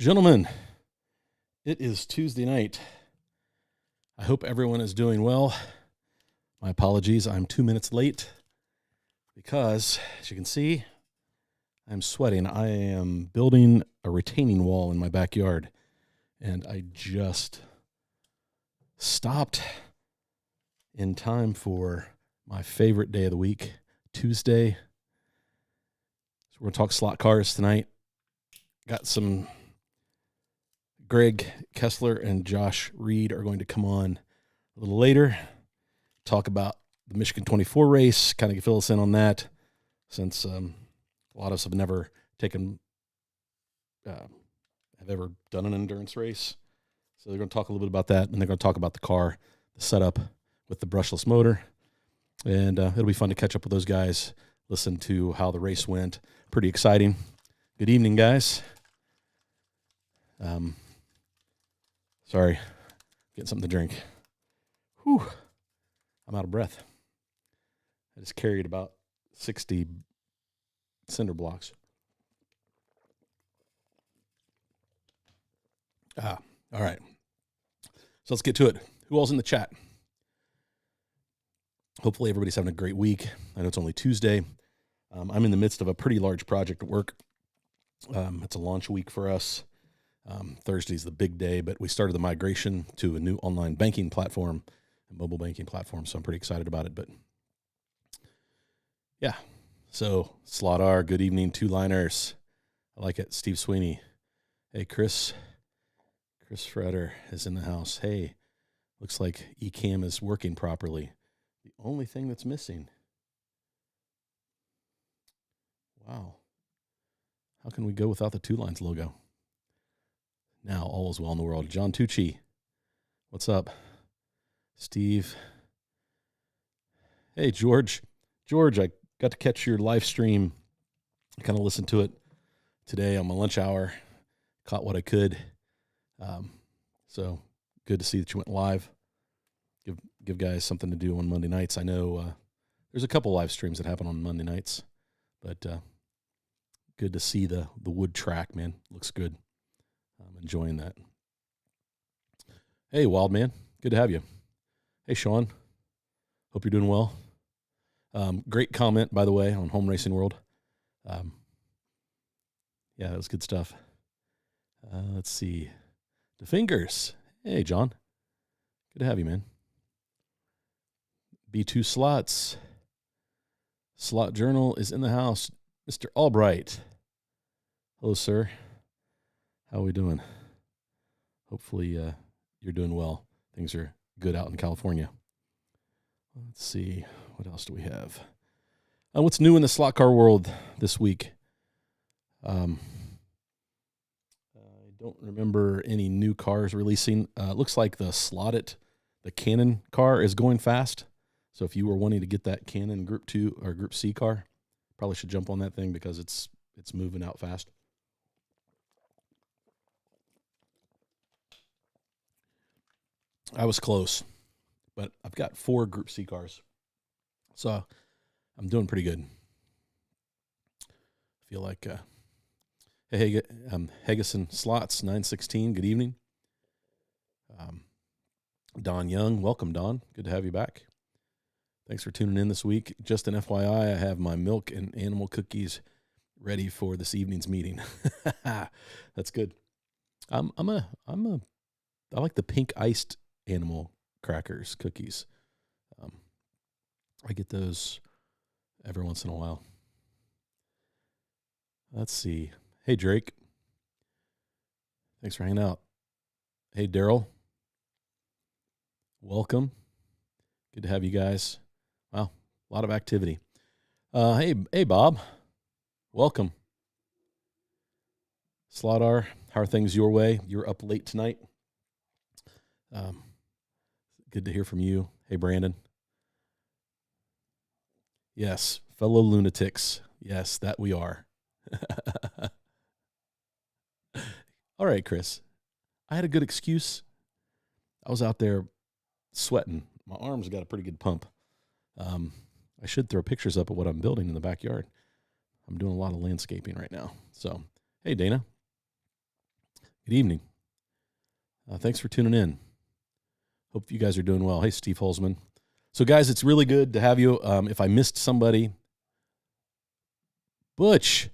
Gentlemen, it is Tuesday night. I hope everyone is doing well. My apologies, I'm 2 minutes late because, as you can see, I'm sweating. I am building a retaining wall in my backyard, and I just stopped in time for my favorite day of the week, Tuesday. So we're going to talk slot cars tonight. Got some... Greg Kessler and Josh Reed are going to come on a little later, talk about the Michigan 24 race, kind of fill us in on that, since a lot of us have never have ever done an endurance race. So they're going to talk a little bit about that, and they're going to talk about the car, the setup with the brushless motor, and it'll be fun to catch up with those guys, listen to how the race went. Pretty exciting. Good evening, guys. Sorry, getting something to drink. Whew, I'm out of breath. I just carried about 60 cinder blocks. All right. So let's get to it. Who all's in the chat? Hopefully everybody's having a great week. I know it's only Tuesday. I'm in the midst of a pretty large project at work. It's a launch week for us. Thursday's the big day, but we started the migration to a new online banking platform, a mobile banking platform, so I'm pretty excited about it. But yeah, so Slot R, good evening, two-liners. I like it. Steve Sweeney. Hey, Chris Fretter is in the house. Hey, looks like eCam is working properly. The only thing that's missing. Wow. How can we go without the Two Lines logo? Now, all is well in the world. John Tucci, what's up? Steve. Hey, George. George, I got to catch your live stream. I kind of listened to it today on my lunch hour. Caught what I could. So good to see that you went live. Give guys something to do on Monday nights. I know there's a couple live streams that happen on Monday nights, but good to see the wood track, man. Looks good. I'm enjoying that. Hey, Wild Man. Good to have you. Hey, Sean. Hope you're doing well. Great comment, by the way, on Home Racing World. Yeah, that was good stuff. Let's see. The Fingers. Hey, John. Good to have you, man. B2 Slots. Slot Journal is in the house. Mr. Albright. Hello, sir. How are we doing? Hopefully you're doing well. Things are good out in California. Let's see. What else do we have? What's new in the slot car world this week? I don't remember any new cars releasing. Looks like the Canon car is going fast. So if you were wanting to get that Canon Group 2 or Group C car, probably should jump on that thing because it's moving out fast. I was close, but I've got 4 Group C cars, so I'm doing pretty good. I feel like, hey, Hegeson Slots 916. Good evening. Don Young, welcome, Don. Good to have you back. Thanks for tuning in this week. Just an FYI, I have my milk and animal cookies ready for this evening's meeting. That's good. I like the pink iced animal crackers, cookies. I get those every once in a while. Let's see. Hey, Drake. Thanks for hanging out. Hey, Daryl. Welcome. Good to have you guys. Wow, a lot of activity. Hey, Bob. Welcome. Slot R, how are things your way? You're up late tonight. Good to hear from you. Hey, Brandon. Yes, fellow lunatics. Yes, that we are. All right, Chris. I had a good excuse. I was out there sweating. My arms got a pretty good pump. I should throw pictures up of what I'm building in the backyard. I'm doing a lot of landscaping right now. So, hey, Dana. Good evening. Thanks for tuning in. Hope you guys are doing well. Hey, Steve Holzman. So, guys, it's really good to have you. If I missed somebody, Butch,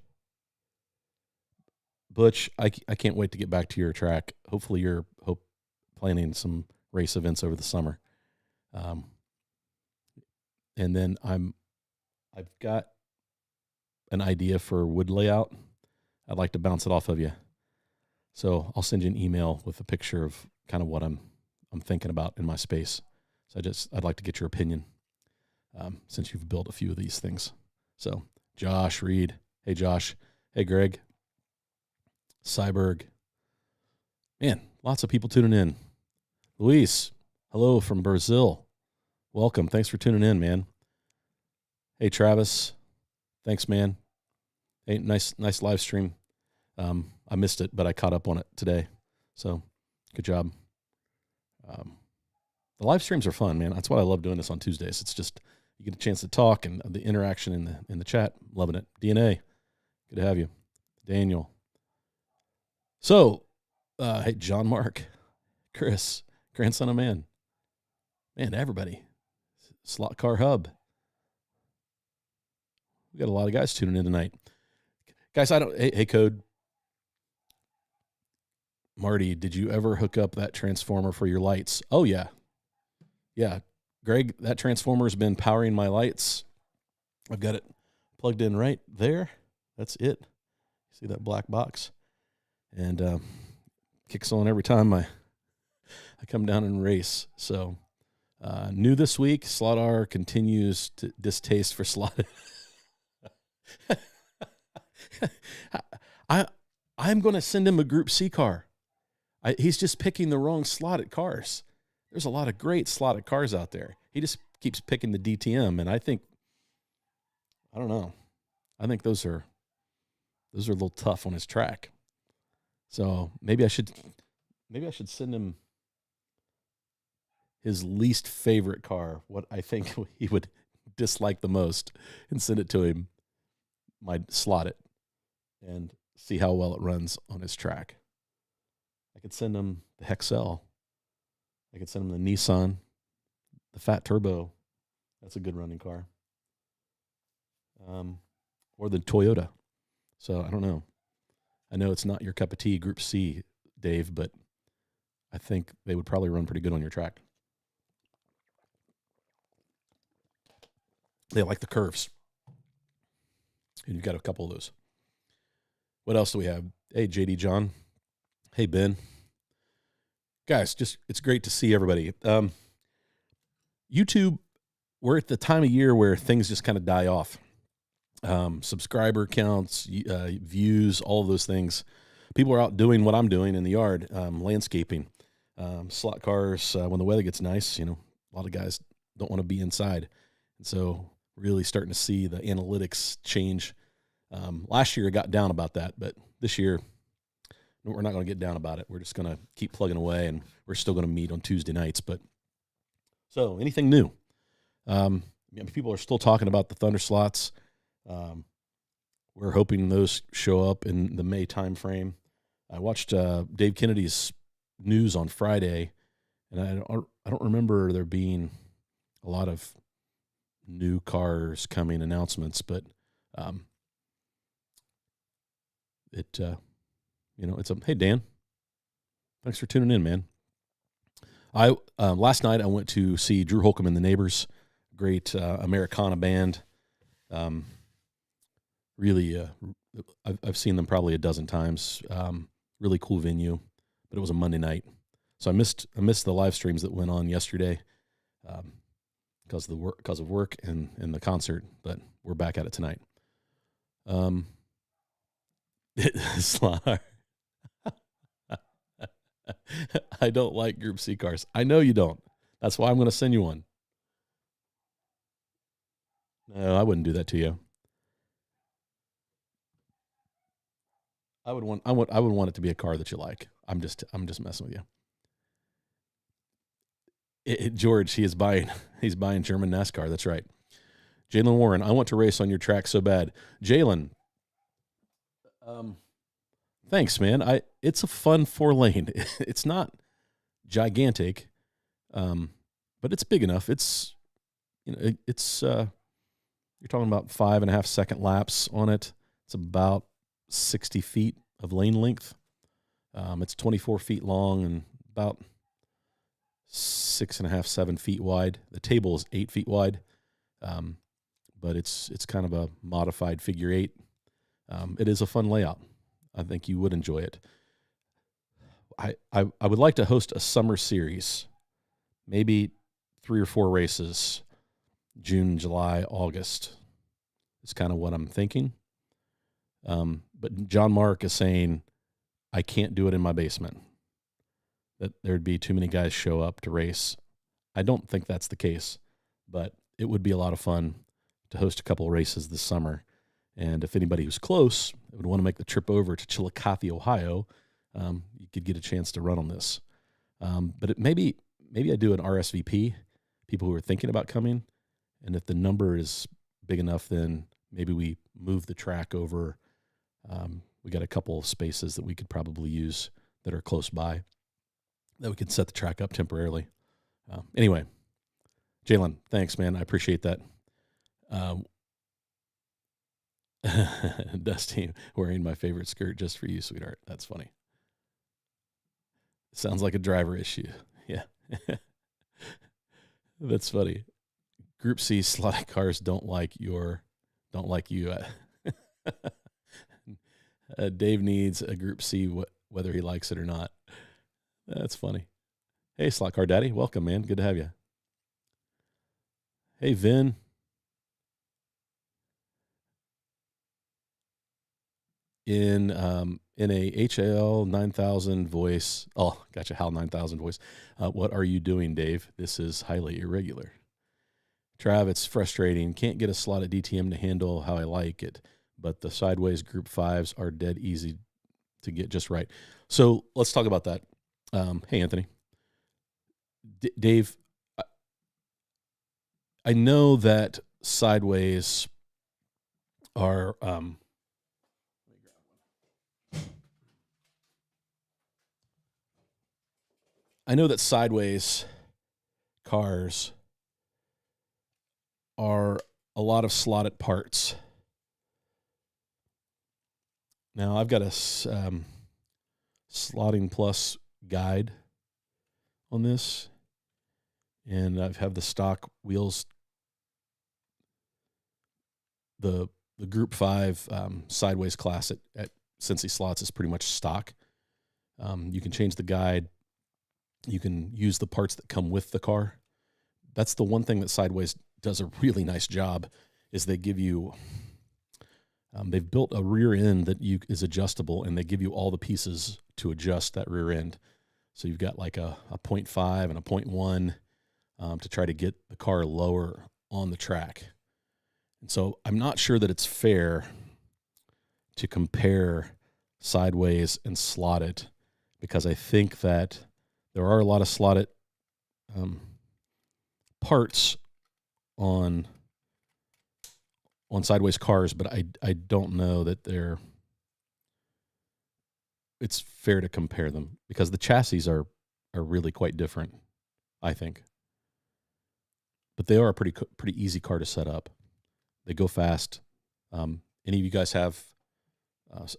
I can't wait to get back to your track. Hopefully you're planning some race events over the summer. And then I've got an idea for wood layout. I'd like to bounce it off of you. So I'll send you an email with a picture of kind of what I'm thinking about in my space. So I'd like to get your opinion, since you've built a few of these things. So Josh Reed, hey Josh, hey Greg, Cyberg, man, lots of people tuning in. Luis, hello from Brazil. Welcome. Thanks for tuning in, man. Hey Travis, thanks, man. Hey, nice live stream. I missed it, but I caught up on it today. So good job. The live streams are fun, man. That's why I love doing this on Tuesdays. It's just, you get a chance to talk and the interaction in the chat. Loving it. DNA, good to have you. Daniel. So, hey, John Mark, Chris, grandson of man, everybody, Slot Car Hub. We got a lot of guys tuning in tonight. Guys, hey, Code. Marty, did you ever hook up that transformer for your lights? Oh, yeah. Yeah. Greg, that transformer's been powering my lights. I've got it plugged in right there. That's it. See that black box? And kicks on every time I come down and race. So new this week, Slot R continues to distaste for slot. I'm going to send him a Group C car. He's just picking the wrong slotted cars. There's a lot of great slotted cars out there. He just keeps picking the DTM, and I don't know. I think those are a little tough on his track. So maybe I should send him his least favorite car, what I think he would dislike the most, and send it to him. Might slot it and see how well it runs on his track. I could send him the Hexel. I could send him the Nissan, the Fat Turbo. That's a good running car. Or the Toyota. So I don't know. I know it's not your cup of tea, Group C, Dave, but I think they would probably run pretty good on your track. They like the curves. And you've got a couple of those. What else do we have? Hey, JD John. Hey, Ben. Guys, it's great to see everybody. YouTube, we're at the time of year where things just kind of die off. Subscriber counts, views, all of those things. People are out doing what I'm doing in the yard, landscaping, slot cars. When the weather gets nice, a lot of guys don't want to be inside. And so really starting to see the analytics change. Last year it got down about that, but this year we're not going to get down about it. We're just going to keep plugging away, and we're still going to meet on Tuesday nights. But so anything new? People are still talking about the Thunder slots. We're hoping those show up in the May timeframe. I watched Dave Kennedy's news on Friday, and I don't remember there being a lot of new cars coming announcements, but hey Dan, thanks for tuning in, man. Last night I went to see Drew Holcomb and the Neighbors, great Americana band. Really, I've seen them probably a dozen times. Really cool venue, but it was a Monday night, so I missed the live streams that went on yesterday because of work and the concert. But we're back at it tonight. Slot. I don't like Group C cars. I know you don't. That's why I'm going to send you one. No, I wouldn't do that to you. I would want it to be a car that you like. I'm just messing with you. George, he's buying German NASCAR. That's right. Jalen Warren, I want to race on your track so bad. Jalen, Thanks, man. It's a fun 4-lane. It's not gigantic, but it's big enough. It's you're talking about 5.5-second laps on it. It's about 60 feet of lane length. It's 24 feet long and about 6.5, 7 feet wide. The table is 8 feet wide, but it's kind of a modified figure 8. It is a fun layout. I think you would enjoy it. I would like to host a summer series, maybe 3 or 4 races, June, July, August. It's kind of what I'm thinking. But John Mark is saying I can't do it in my basement, that there'd be too many guys show up to race. I don't think that's the case, but it would be a lot of fun to host a couple of races this summer. And if anybody who's close would want to make the trip over to Chillicothe, Ohio, you could get a chance to run on this. But maybe I do an RSVP, people who are thinking about coming. And if the number is big enough, then maybe we move the track over. We got a couple of spaces that we could probably use that are close by, that we could set the track up temporarily. Anyway, Jalen, thanks, man. I appreciate that. Dusty wearing my favorite skirt just for you, sweetheart. That's funny. Sounds like a driver issue. Yeah. That's funny. Group C slotted cars don't like you. Dave needs a Group C, whether he likes it or not. That's funny. Hey, Slot Car Daddy. Welcome, man. Good to have you. Hey, Vin. In a HAL 9000 voice. Oh, gotcha. HAL 9000 voice. What are you doing, Dave? This is highly irregular. Trav, it's frustrating. Can't get a slotted DTM to handle how I like it, but the sideways Group 5s are dead easy to get just right. So let's talk about that. Hey, Anthony. Dave, I know that sideways are... I know that sideways cars are a lot of slotted parts. Now, I've got a Slotting Plus guide on this, and I have the stock wheels. The Group 5 sideways class at Cincy Slots is pretty much stock. You can change the guide. You can use the parts that come with the car. That's the one thing that Sideways does a really nice job, is they give you, they've built a rear end that is adjustable, and they give you all the pieces to adjust that rear end. So you've got like a 0.5 and a 0.1 to try to get the car lower on the track. And so I'm not sure that it's fair to compare Sideways and slotted, because I think that there are a lot of slotted parts on Sideways cars, but I don't know that it's fair to compare them, because the chassis are really quite different, I think. But they are a pretty easy car to set up. They go fast. Any of you guys have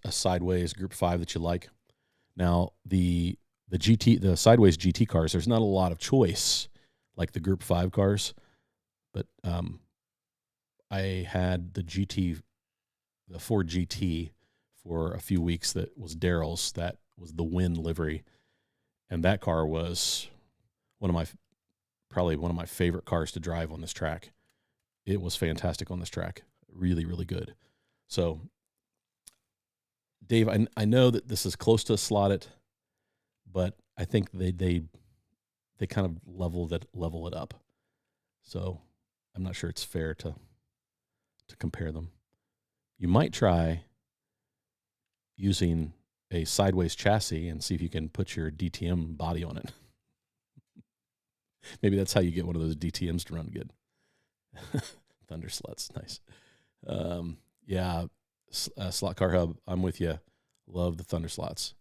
a Sideways Group 5 that you like? Now, the Sideways GT cars, there's not a lot of choice like the Group 5 cars, but I had the Ford GT for a few weeks that was Daryl's. That was the Win livery, and that car was probably one of my favorite cars to drive on this track. It was fantastic on this track. Really, really good. So, Dave, I know that this is close to a slotted, but I think they kind of level it up. So I'm not sure it's fair to compare them. You might try using a Sideways chassis and see if you can put your DTM body on it. Maybe that's how you get one of those DTMs to run good. Thunder Sluts, nice. Yeah, Slot Car Hub, I'm with you. Love the Thunder slots.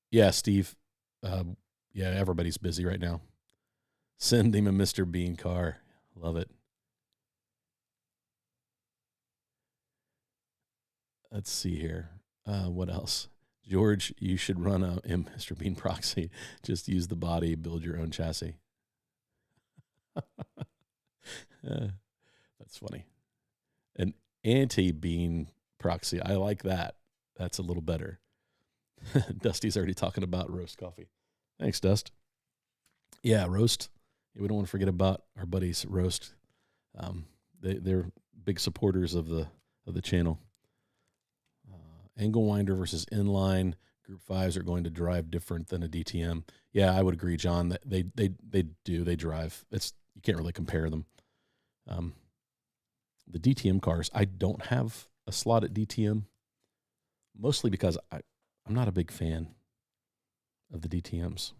Yeah, Steve. Yeah, everybody's busy right now. Send him a Mr. Bean car. Love it. Let's see here. What else? George, you should run a Mr. Bean proxy. Just use the body, build your own chassis. That's funny. An anti-bean proxy. I like that. That's a little better. Dusty's already talking about roast coffee. Thanks, Dust. Yeah, roast. We don't want to forget about our buddies Roast. They're big supporters of the channel. Angle winder versus inline. Group 5s are going to drive different than a DTM. Yeah, I would agree, John. That they do. They drive. You can't really compare them. The DTM cars, I don't have a slot at DTM, mostly because I'm not a big fan of the DTMs.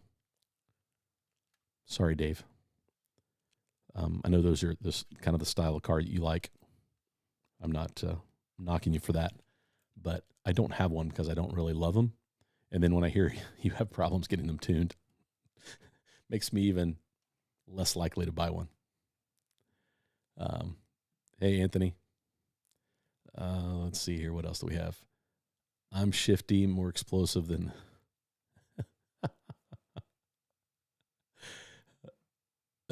Sorry, Dave. I know those are this kind of the style of car you like. I'm not knocking you for that, but I don't have one because I don't really love them. And then when I hear you have problems getting them tuned, makes me even less likely to buy one. Hey, Anthony. Let's see here. What else do we have? I'm shifty, more explosive than...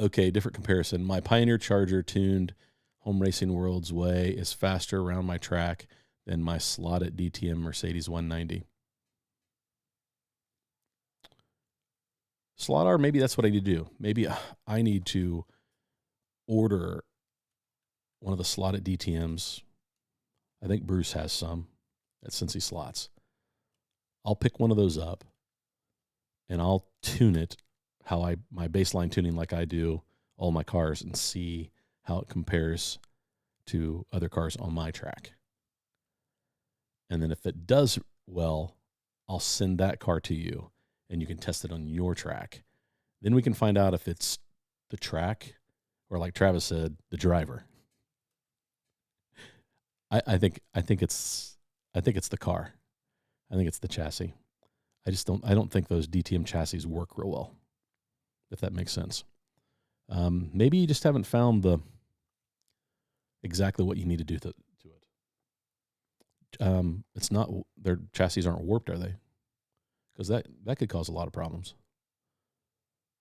Okay, different comparison. My Pioneer Charger tuned Home Racing World's way is faster around my track than my slotted DTM Mercedes 190. Slot R, maybe that's what I need to do. Maybe I need to order one of the slotted DTMs. I think Bruce has some at Cincy Slots. I'll pick one of those up and I'll tune it my baseline tuning like I do all my cars and see how it compares to other cars on my track. And then if it does well, I'll send that car to you and you can test it on your track. Then we can find out if it's the track or, like Travis said, the driver. I think it's the car. I think it's the chassis. I don't think those DTM chassis work real well, if that makes sense. Maybe you just haven't found exactly what you need to do to it. It's not, their chassis aren't warped, are they? Because that could cause a lot of problems.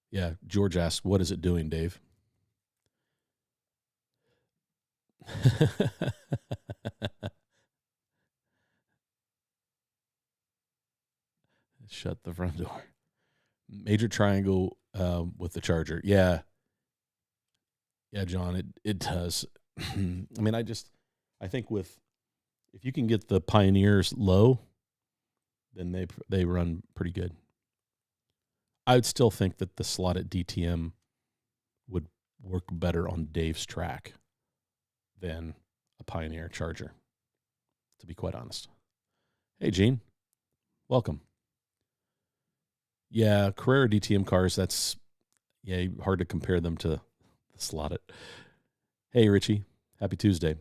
Yeah, George asked, what is it doing, Dave? Shut the front door. Major triangle with the Charger. Yeah. Yeah, John, it does. I mean, I think if you can get the Pioneers low, then they run pretty good. I would still think that the slotted DTM would work better on Dave's track than a Pioneer Charger, to be quite honest. Hey, Gene. Welcome. Yeah, Carrera DTM cars, hard to compare them to the slotted. Hey, Richie. Happy Tuesday.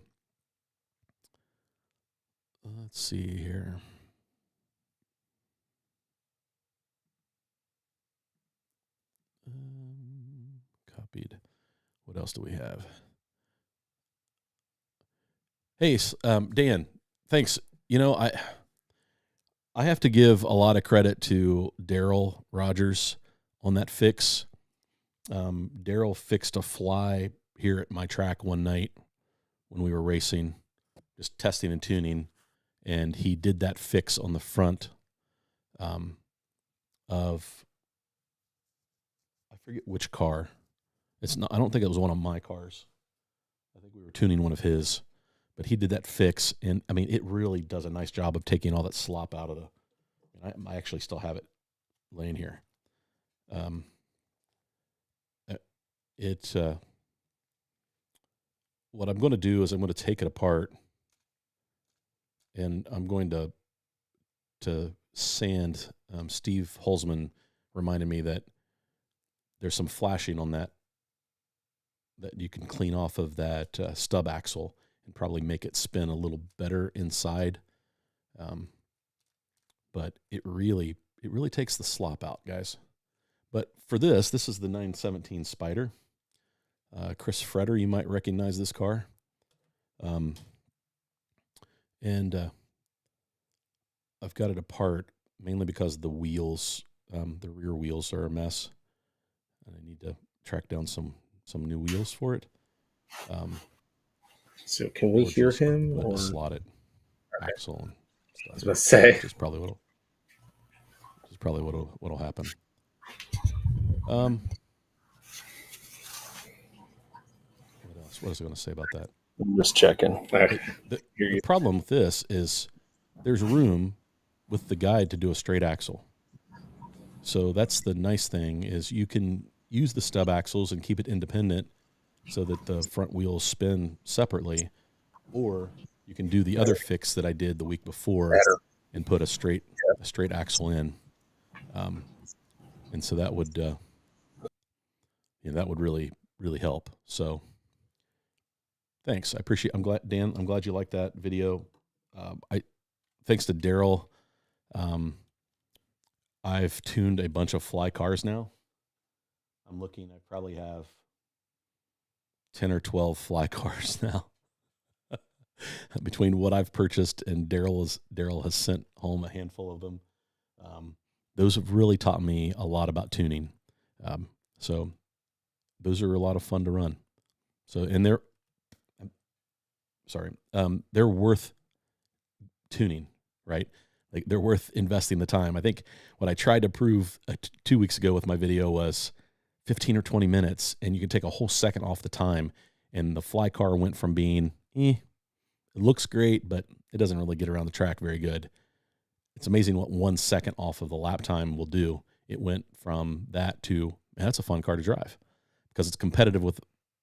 Let's see here. Copied. What else do we have? Hey, Dan, thanks. You know, I have to give a lot of credit to Daryl Rogers on that fix. Daryl fixed a fly here at my track one night when we were racing, just testing and tuning, and he did that fix on the front of, I forget which car. I don't think it was one of my cars. I think we were tuning one of his. But he did that fix, and, I mean, it really does a nice job of taking all that slop out of I actually still have it laying here. What I'm going to do is I'm going to take it apart, and I'm going to sand. Steve Holzman reminded me that there's some flashing on that you can clean off of that stub axle. and probably make it spin a little better inside. But it really takes the slop out, guys. But for this is the 917 Spider. Chris Freder, you might recognize this car. And I've got it apart mainly because the wheels, the rear wheels are a mess, and I need to track down some new wheels for it. So can we hear him? Or slot it, axle. And I was about to say, which is probably what'll happen. What else? What was I going to say about that? I'm just checking. The problem with this is there's room with the guide to do a straight axle. So that's the nice thing, is you can use the stub axles and keep it independent so that the front wheels spin separately, or you can do the other fix that I did the week before and put a straight axle in. And so that would that would really help. So thanks. I appreciate. I'm glad you liked that video. Thanks to Daryl. I've tuned a bunch of fly cars now. I'm looking. I probably have 10 or 12 fly cars now. Between what I've purchased and Daryl has sent home a handful of them. Those have really taught me a lot about tuning. So those are a lot of fun to run. So, and they're worth tuning, right? Like, they're worth investing the time. I think what I tried to prove 2 weeks ago with my video was 15 or 20 minutes, and you can take a whole second off the time. And the fly car went from being, it looks great, but it doesn't really get around the track very good. It's amazing what 1 second off of the lap time will do. It went from that to, man, that's a fun car to drive because it's competitive with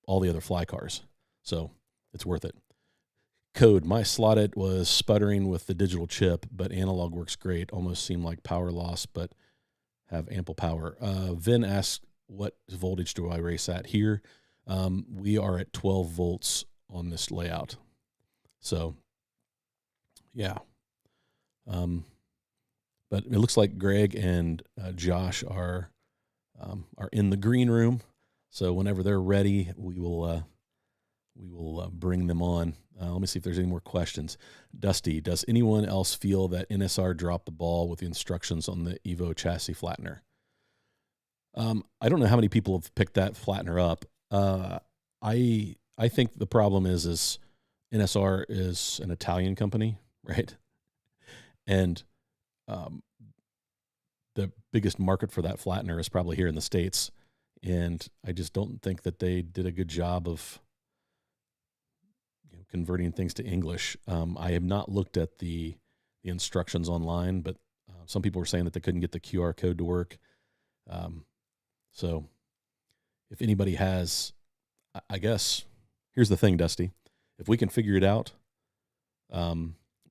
all the other fly cars. So it's worth it. Code, my slotted was sputtering with the digital chip, but analog works great. Almost seemed like power loss, but have ample power. Vin asked, what voltage do I race at here? We are at 12 volts on this layout. So, yeah. But it looks like Greg and Josh are in the green room. So whenever they're ready, we will bring them on. Let me see if there's any more questions. Dusty, does anyone else feel that NSR dropped the ball with the instructions on the Evo chassis flattener? I don't know how many people have picked that flattener up. I think the problem is NSR is an Italian company, right? And the biggest market for that flattener is probably here in the States. And I just don't think that they did a good job of converting things to English. I have not looked at the instructions online, but some people were saying that they couldn't get the QR code to work. So if anybody has, I guess, here's the thing, Dusty. If we can figure it out,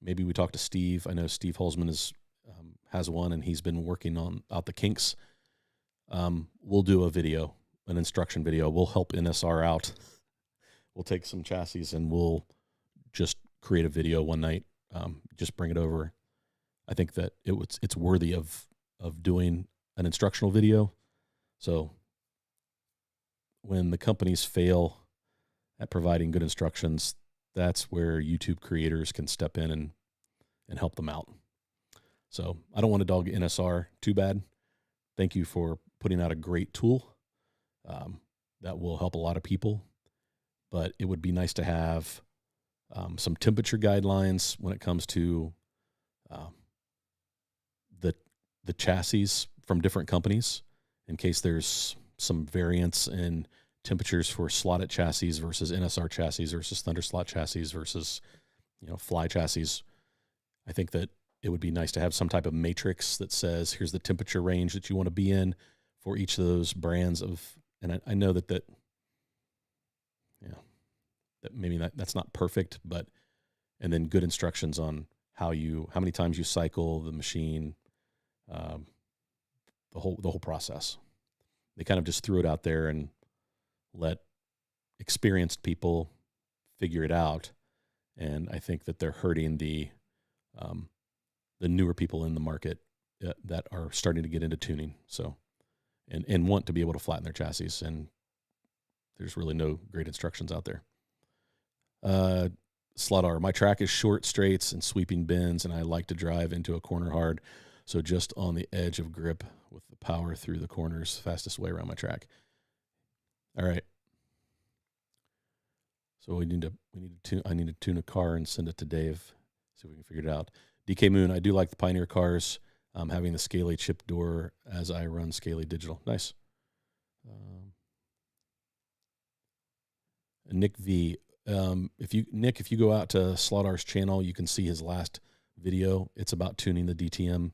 maybe we talk to Steve. I know Steve Holzman has one, and he's been working out the kinks. We'll do a video, an instruction video. We'll help NSR out. We'll take some chassis and we'll just create a video one night. Just bring it over. I think that it's worthy of doing an instructional video. So when the companies fail at providing good instructions, that's where YouTube creators can step in and help them out. So I don't want to dog NSR too bad. Thank you for putting out a great tool that will help a lot of people. But it would be nice to have some temperature guidelines when it comes to the chassis from different companies, in case there's some variance in temperatures for slotted chassis versus NSR chassis versus Thunder slot chassis versus fly chassis. I think that it would be nice to have some type of matrix that says here's the temperature range that you want to be in for each of those brands of. And I know that maybe that's not perfect, but, and then good instructions on how many times you cycle the machine, the whole process. They kind of just threw it out there and let experienced people figure it out. and I think that they're hurting the newer people in the market that are starting to get into tuning. So, and want to be able to flatten their chassis, and there's really no great instructions out there. Slot R, my track is short straights and sweeping bends, and I like to drive into a corner hard, so just on the edge of grip with the power through the corners, fastest way around my track. All right. So I need to tune a car and send it to Dave, see if we can figure it out. DK Moon, I do like the Pioneer cars, having the Scaly chip door as I run Scaly Digital. Nice. Nick V, if you go out to Slaughter's channel, you can see his last video. It's about tuning the DTM.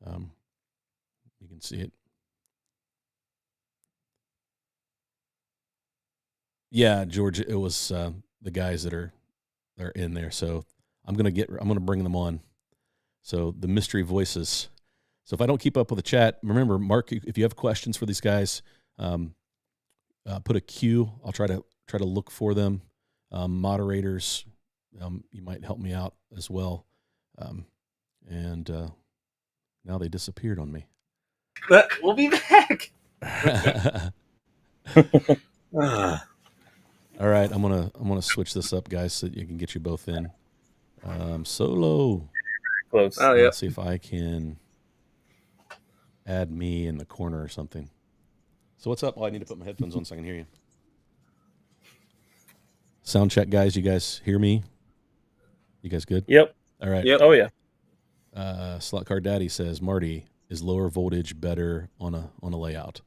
You can see it. Yeah, George, it was the guys that are in there. So I'm gonna bring them on. So the mystery voices. So if I don't keep up with the chat, remember, Mark, if you have questions for these guys, put a queue. I'll try to look for them. Moderators, you might help me out as well. And now they disappeared on me. But we'll be back. All right, I'm gonna switch this up, guys, so that you can get you both in. Solo. Close. Oh yeah. Let's see if I can add me in the corner or something. So what's up? Oh, I need to put my headphones on so I can hear you. Sound check, guys. You guys hear me? You guys good? Yep. All right. Yep. Oh yeah. Slot Car Daddy says, Marty, is lower voltage better on a layout?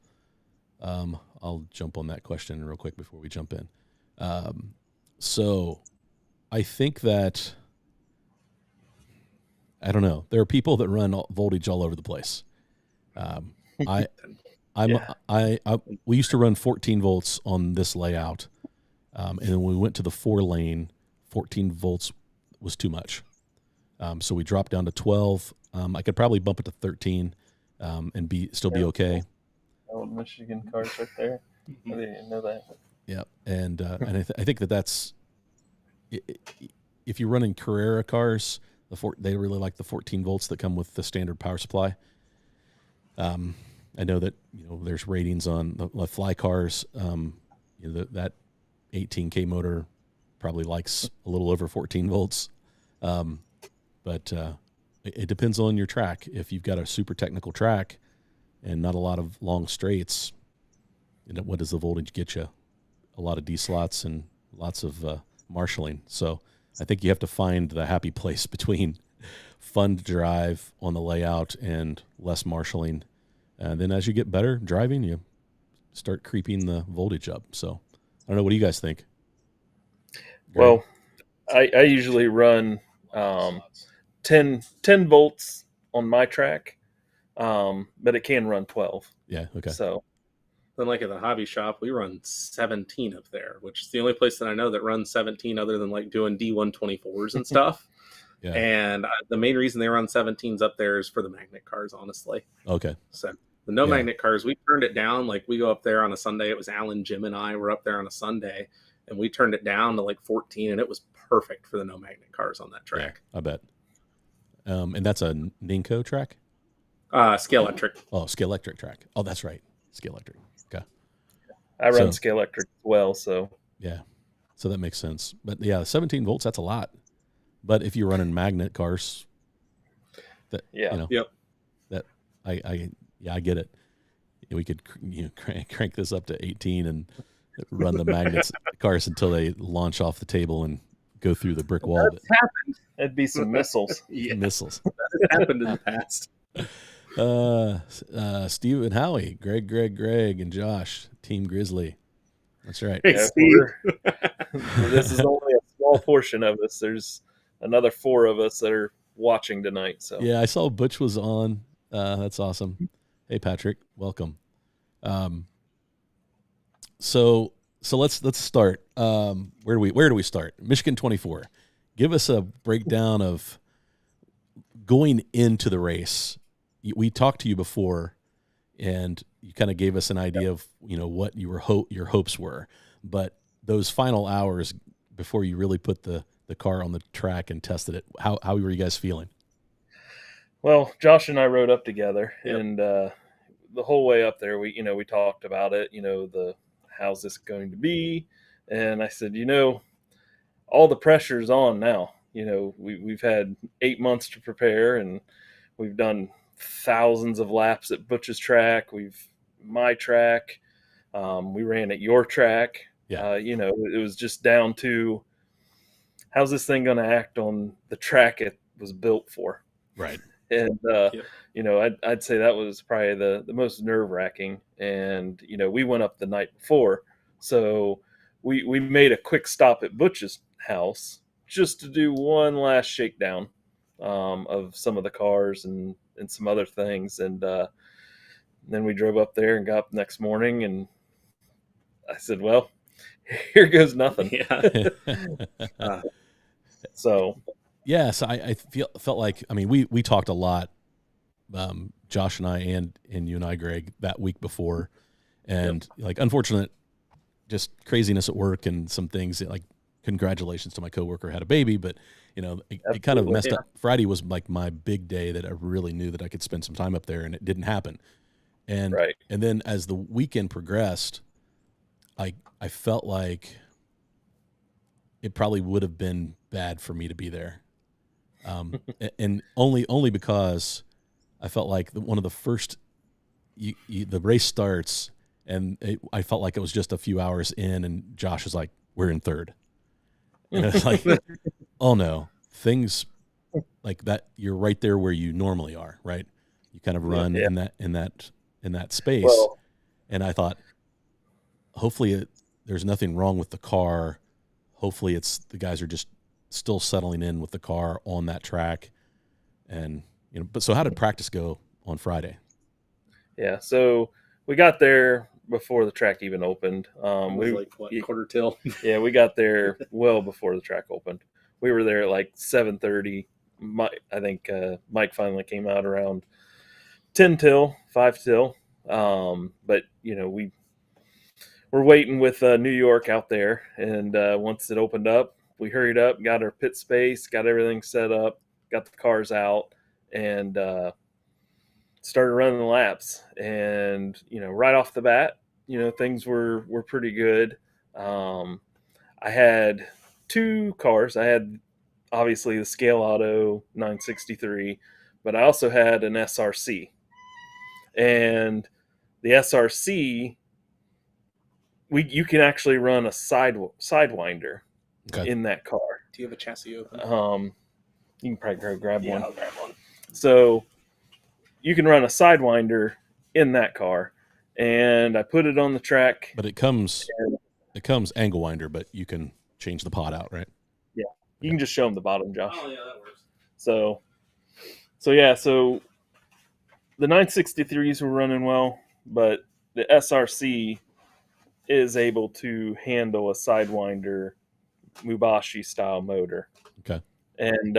I'll jump on that question real quick before we jump in. So I think that, I don't know. There are people that run voltage all over the place. We used to run 14 volts on this layout. And then when we went to the 4-lane, 14 volts was too much. So we dropped down to 12. I could probably bump it to 13 and still be okay. Old Michigan cars right there. I didn't even know that. Yeah, and I think that's if you're running Carrera cars, they really like the 14 volts that come with the standard power supply. I know that there's ratings on the fly cars. That 18K motor probably likes a little over 14 volts, but it depends on your track. If you've got a super technical track and not a lot of long straights, what does the voltage get you? A lot of D slots and lots of marshalling. So I think you have to find the happy place between fun to drive on the layout and less marshalling. And then as you get better driving, you start creeping the voltage up. So I don't know. What do you guys think? Well, I usually run 10 volts on my track, but it can run 12. Yeah. Okay. So Then, like at the hobby shop, we run 17 up there, which is the only place that I know that runs 17 other than like doing D124s and stuff. Yeah. And the main reason they run 17s up there is for the magnet cars, honestly. Okay. So the magnet cars, we turned it down. Like we go up there on a Sunday. It was Alan, Jim, and I were up there on a Sunday, and we turned it down to like 14, and it was perfect for the no magnet cars on that track. Yeah, I bet. And that's a Ninko track? Scale Electric. Oh, Scale Electric track. Oh, that's right. Scale Electric. Okay. I run Scale Electric as well. So yeah, so that makes sense. But yeah, 17 volts, that's a lot. But if you're running magnet cars, that that I get it. We could crank this up to 18 and run the magnets cars until they launch off the table and go through the brick wall. That's happened. It'd be some missiles. Yeah. Missiles. That happened in the past. Steve and Howie, Greg, and Josh, Team Grizzly. That's right. Hey, Steve. This is only a small portion of us. There's another 4 of us that are watching tonight. So yeah, I saw Butch was on. That's awesome. Hey, Patrick, welcome. So let's start. Where do we start? Michigan 24. Give us a breakdown of going into the race. We talked to you before, and you kind of gave us an idea of what your hopes were. But those final hours before you really put the the car on the track and tested it. How were you guys feeling? Well, Josh and I rode up together, Yep. and the whole way up there, we talked about it. How's this going to be? And I said, all the pressure's on now. We've had 8 months to prepare, and we've done thousands of laps at Butch's track. My track. We ran at your track. Yeah. It was just down to how's this thing going to act on the track it was built for. Right. And, Yep. I'd say that was probably the most nerve wracking. And, we went up the night before. So we made a quick stop at Butch's house just to do one last shakedown of some of the cars and some other things. And then we drove up there and got up the next morning, and I said, well, here goes nothing. Yeah. So Yes, I felt like, I mean, we talked a lot, Josh and I and you and I, Greg, that week before, and like unfortunate, just craziness at work and some things that, like, congratulations to my coworker had a baby, but it kind of messed up. Friday was like my big day that I really knew that I could spend some time up there, and it didn't happen. And Right. and then as the weekend progressed, I felt like it probably would have been bad for me to be there. And only because I felt like one of the first, the race starts, and I felt like it was just a few hours in, and Josh was like, "We're in third," and it's like, "Oh no, things like that. You're right there where you normally are, right? You kind of run Yeah. in that space." Well, And I thought, hopefully, there's nothing wrong with the car. Hopefully, it's the guys are just still settling in with the car on that track. And but so how did practice go on Friday? yeah. So we got there before the track even opened. It was like what, quarter till? Yeah, we got there well before the track opened. We were there at like 7:30. I think Mike finally came out around 10 till 5 till. But we're waiting with New York out there, and once it opened up, we hurried up, got our pit space, got everything set up, got the cars out, and started running the laps. And right off the bat, things were pretty good. I had two cars. I had obviously the Scale Auto 963, but I also had an SRC. And the SRC, you can actually run a sidewinder in that car. Do you have a chassis open? You can probably go grab one. I'll grab one. So you can run a sidewinder in that car, and I put it on the track. But it comes angle winder, but you can change the pod out, right? Yeah, you can just show them the bottom, Josh. Oh yeah, that works. So the 963s were running well, but the SRC is able to handle a sidewinder Mubashi style motor. Okay. And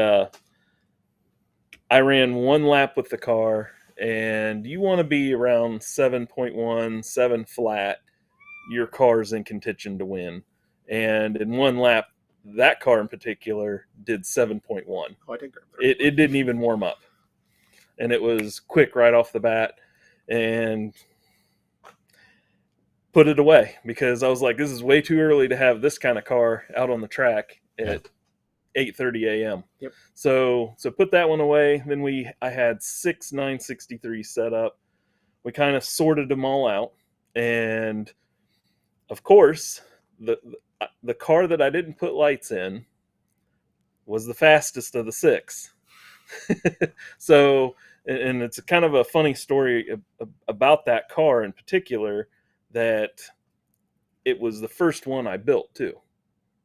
I ran one lap with the car, and you want to be around 7.1, 7 flat. Your car's in contention to win. And in one lap, that car in particular did 7.1. Oh, I did grab It didn't even warm up. And it was quick right off the bat. And put it away because I was like, this is way too early to have this kind of car out on the track at 8:30 a.m. Yep. So put that one away. Then I had 6 963 set up. We kind of sorted them all out, and of course, the car that I didn't put lights in was the fastest of the 6. So, and it's kind of a funny story about that car in particular, that it was the first one I built too.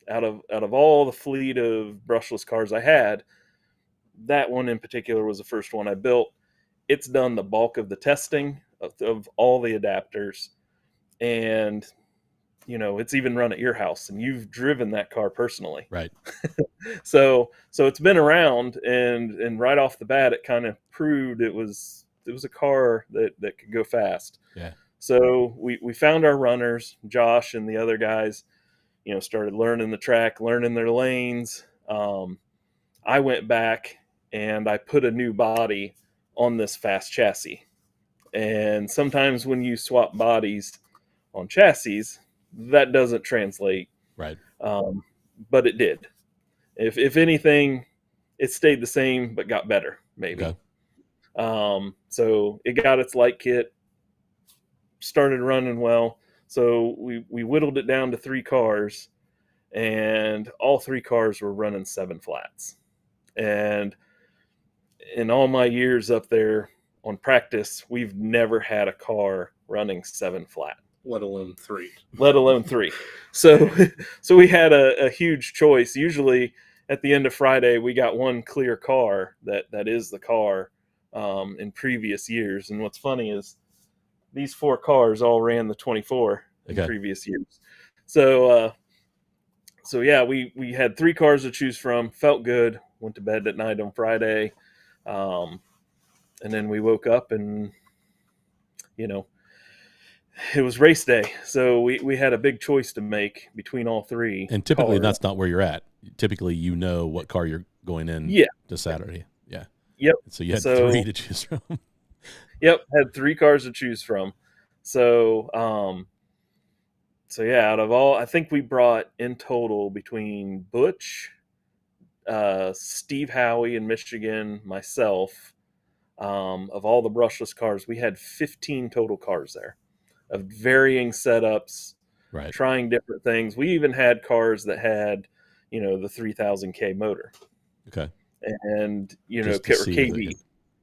Out of all the fleet of brushless cars I had, that one in particular was the first one I built. It's done the bulk of the testing of all the adapters, and it's even run at your house, and you've driven that car personally, right? So it's been around, and right off the bat, it kind of proved it was a car that could go fast. Yeah. So we found our runners. Josh and the other guys, started learning the track, learning their lanes. I went back and I put a new body on this fast chassis. And sometimes when you swap bodies on chassis, that doesn't translate. Right. But it did. If anything, it stayed the same but got better, maybe. Okay. So it got its light kit, started running well. So we whittled it down to 3 cars, and all 3 cars were running 7 flats. And in all my years up there on practice, we've never had a car running 7 flat, let alone 3. So we had a huge choice. Usually at the end of Friday, we got one clear car that is the car in previous years. And what's funny is these 4 cars all ran the 24 in previous years. So yeah, we had 3 cars to choose from. Felt good. Went to bed at night on Friday. And then we woke up and, it was race day. So we had a big choice to make between all 3. And typically cars. that's not where you're at. Typically, what car you're going in to Saturday. Yeah. Yep. So you had 3 to choose from. Yep. Had 3 cars to choose from. So, yeah, out of all, I think we brought in total between Butch, Steve Howie in Michigan, myself, of all the brushless cars, we had 15 total cars there of varying setups, right, trying different things. We even had cars that had, the 3000K motor. Okay. And, Just KV.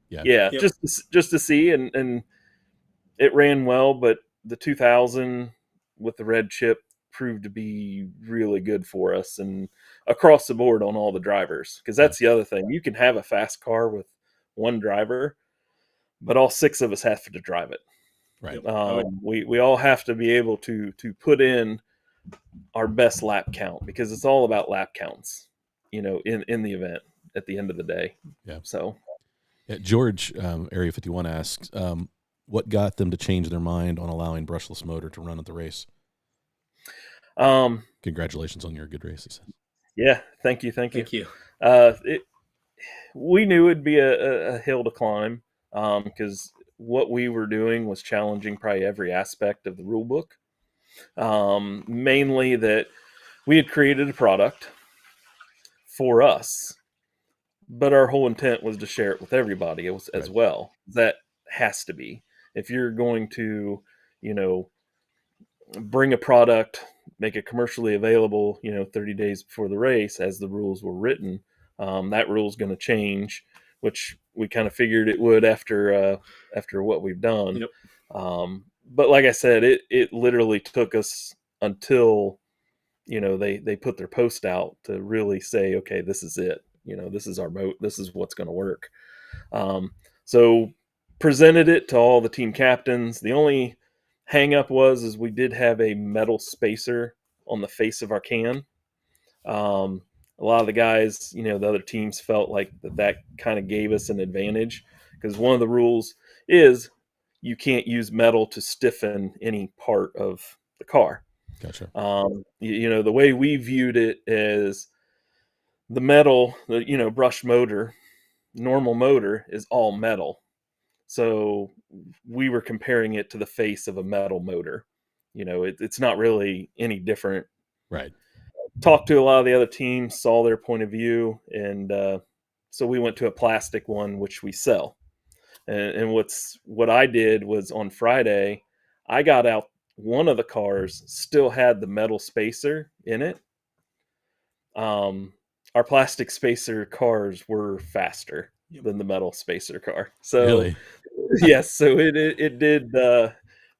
Yeah. Yep. Just to see. And it ran well, but the 2000 with the red chip proved to be really good for us and across the board on all the drivers. Because that's the other thing. You can have a fast car with one driver, but all 6 of us have to drive it. Right. We all have to be able to put in our best lap count, because it's all about lap counts, in the event at the end of the day. Yeah. So, George, Area 51 asks, what got them to change their mind on allowing brushless motor to run at the race? Congratulations on your good race, he says. Yeah, thank you. We knew it'd be a hill to climb, because what we were doing was challenging probably every aspect of the rule book. Mainly that we had created a product for us, but our whole intent was to share it with everybody as well. That has to be. If you're going to, bring a product, make it commercially available, 30 days before the race, as the rules were written, that rule is going to change, which we kind of figured it would after what we've done. Yep. But like I said, it literally took us until, they put their post out to really say, okay, this is it. This is our boat. This is what's going to work. So presented it to all the team captains. The only hang up is we did have a metal spacer on the face of our can. A lot of the guys, the other teams felt like that kind of gave us an advantage, because one of the rules is you can't use metal to stiffen any part of the car. Gotcha. The way we viewed it is the metal, the brush motor, normal motor is all metal. So we were comparing it to the face of a metal motor. It's not really any different. Right. Talked to a lot of the other teams, saw their point of view, and so we went to a plastic one, which we sell. And what I did was on Friday, I got out one of the cars, still had the metal spacer in it. Our plastic spacer cars were faster than the metal spacer car. So really? Yes, so it did.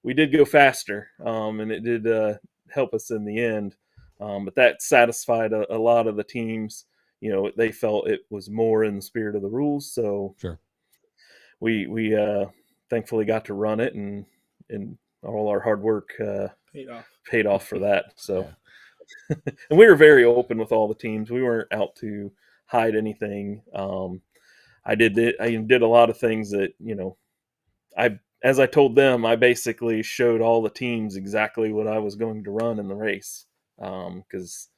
We did go faster, and it did help us in the end. But that satisfied a lot of the teams. They felt it was more in the spirit of the rules. So sure, we thankfully got to run it, and all our hard work paid off for that. So, and we were very open with all the teams. We weren't out to hide anything. I did a lot of things that, as I told them, I basically showed all the teams exactly what I was going to run in the race. Because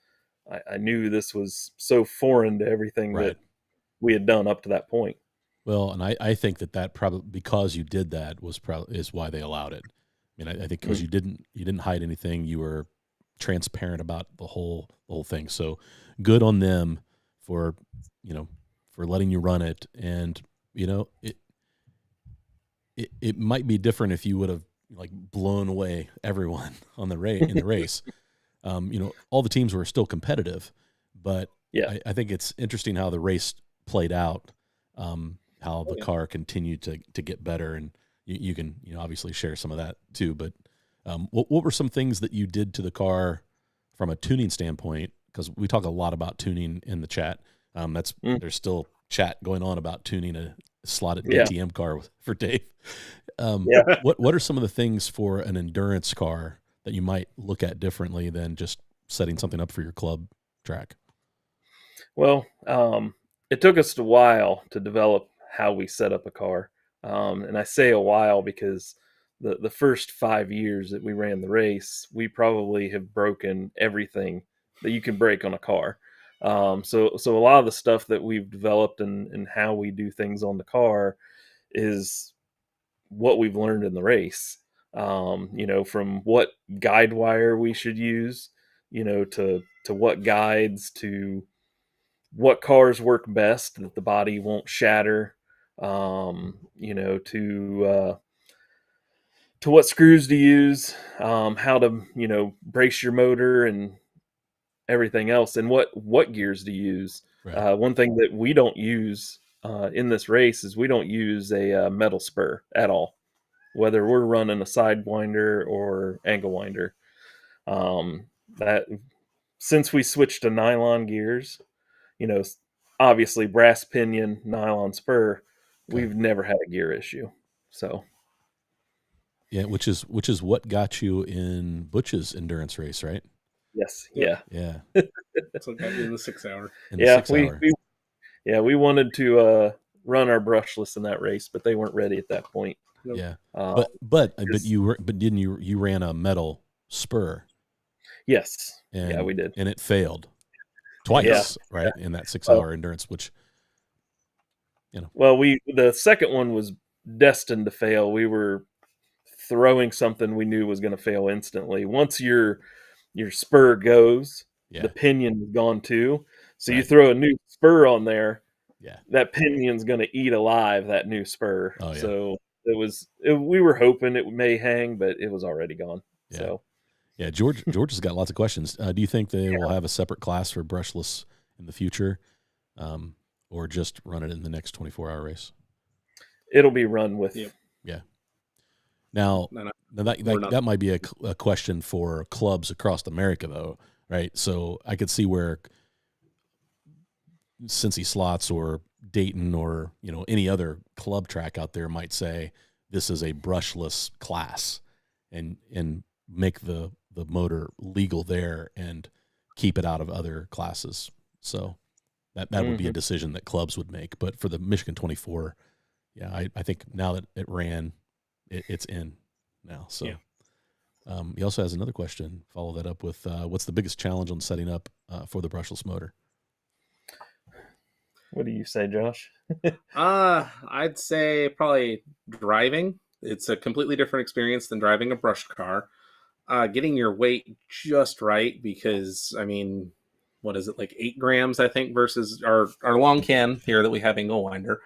I knew this was so foreign to everything Right. that we had done up to that point. Well, and I think that probably because you did that is why they allowed it. I mean, I think because you didn't hide anything, you were transparent about the whole thing. So good on them for for letting you run it. And it might be different if you would have like blown away everyone on the race in the race. All the teams were still competitive, but Yeah. I think it's interesting how the race played out. How the car continued to get better, and you can obviously share some of that too. But what were some things that you did to the car from a tuning standpoint? Because we talk a lot about tuning in the chat. There's still chat going on about tuning a slotted DTM car for Dave. What are some of the things for an endurance car that you might look at differently than just setting something up for your club track? Well, it took us a while to develop how we set up a car. And I say a while because the first 5 years that we ran the race, we probably have broken everything that you can break on a car. So a lot of the stuff that we've developed and how we do things on the car is what we've learned in the race. From what guide wire we should use, to what guides, to what cars work best that the body won't shatter, to what screws to use, how to brace your motor and everything else, and what gears to use. Right. One thing that we don't use in this race is we don't use a metal spur at all, whether we're running a sidewinder or angle winder. That since we switched to nylon gears, obviously brass pinion, nylon spur, we've never had a gear issue. So yeah, which is what got you in Butch's endurance race, right? yes, yeah. That's what got you in the 6 hour. We wanted to run our brushless in that race, but they weren't ready at that point. Yeah, but you ran a metal spur. Yes, and we did, and it failed twice, right? In that 6 hour endurance, which well, the second one was destined to fail. We were throwing something we knew was going to fail instantly. Once your spur goes, the pinion is gone too. So you throw a new spur on there, that pinion's going to eat alive that new spur. Oh, yeah. So we were hoping it may hang, but it was already gone. Yeah. So yeah, George has got lots of questions. Do you think they will have a separate class for brushless in the future, or just run it in the next 24-hour race? It'll be run with. Yeah. Now that might be a question for clubs across America, though, right? So I could see where Cincy Slots or Dayton or any other club track out there might say this is a brushless class, and make the motor legal there and keep it out of other classes. So that would be a decision that clubs would make. But for the Michigan 24, I think now that it ran, it's in now. So he also has another question. Follow that up with what's the biggest challenge on setting up for the brushless motor? What do you say, Josh? I'd say probably driving. It's a completely different experience than driving a brush car. Getting your weight just right, because what is it, like 8 grams, I think, versus our long can here that we have angle winder.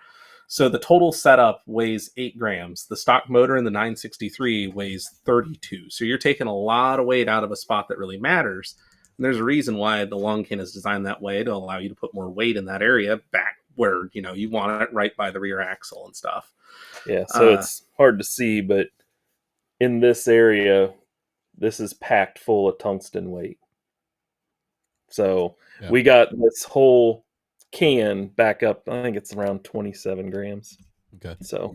So the total setup weighs 8 grams. The stock motor in the 963 weighs 32. So you're taking a lot of weight out of a spot that really matters. And there's a reason why the long can is designed that way, to allow you to put more weight in that area back where, you want it right by the rear axle and stuff. Yeah, so it's hard to see, but in this area, this is packed full of tungsten weight. So we got this whole can back up. I think it's around 27 grams. Okay. So,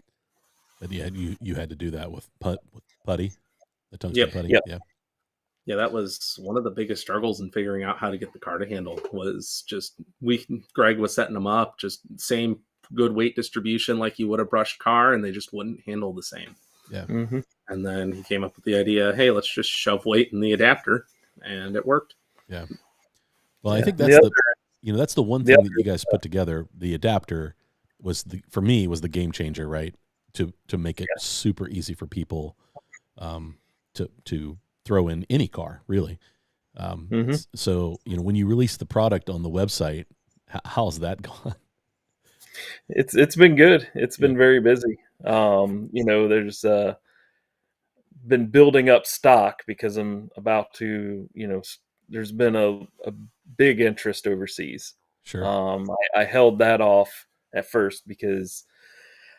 but you had to do that with putty, the tungsten putty. Yeah, that was one of the biggest struggles in figuring out how to get the car to handle. Was just Greg was setting them up, just same good weight distribution like you would a brushed car, and they just wouldn't handle the same. Yeah. Mm-hmm. And then he came up with the idea, hey, let's just shove weight in the adapter, and it worked. Yeah. Well, I think The that's other, that's the one the thing other, that you guys put together. The adapter for me was the game changer, right? To make it super easy for people to throw in any car, really. Mhm. So when you release the product on the website, how's that gone? It's been good. It's Yeah, been very busy. There's been building up stock because I'm about to, there's been a big interest overseas. sure. I held that off at first because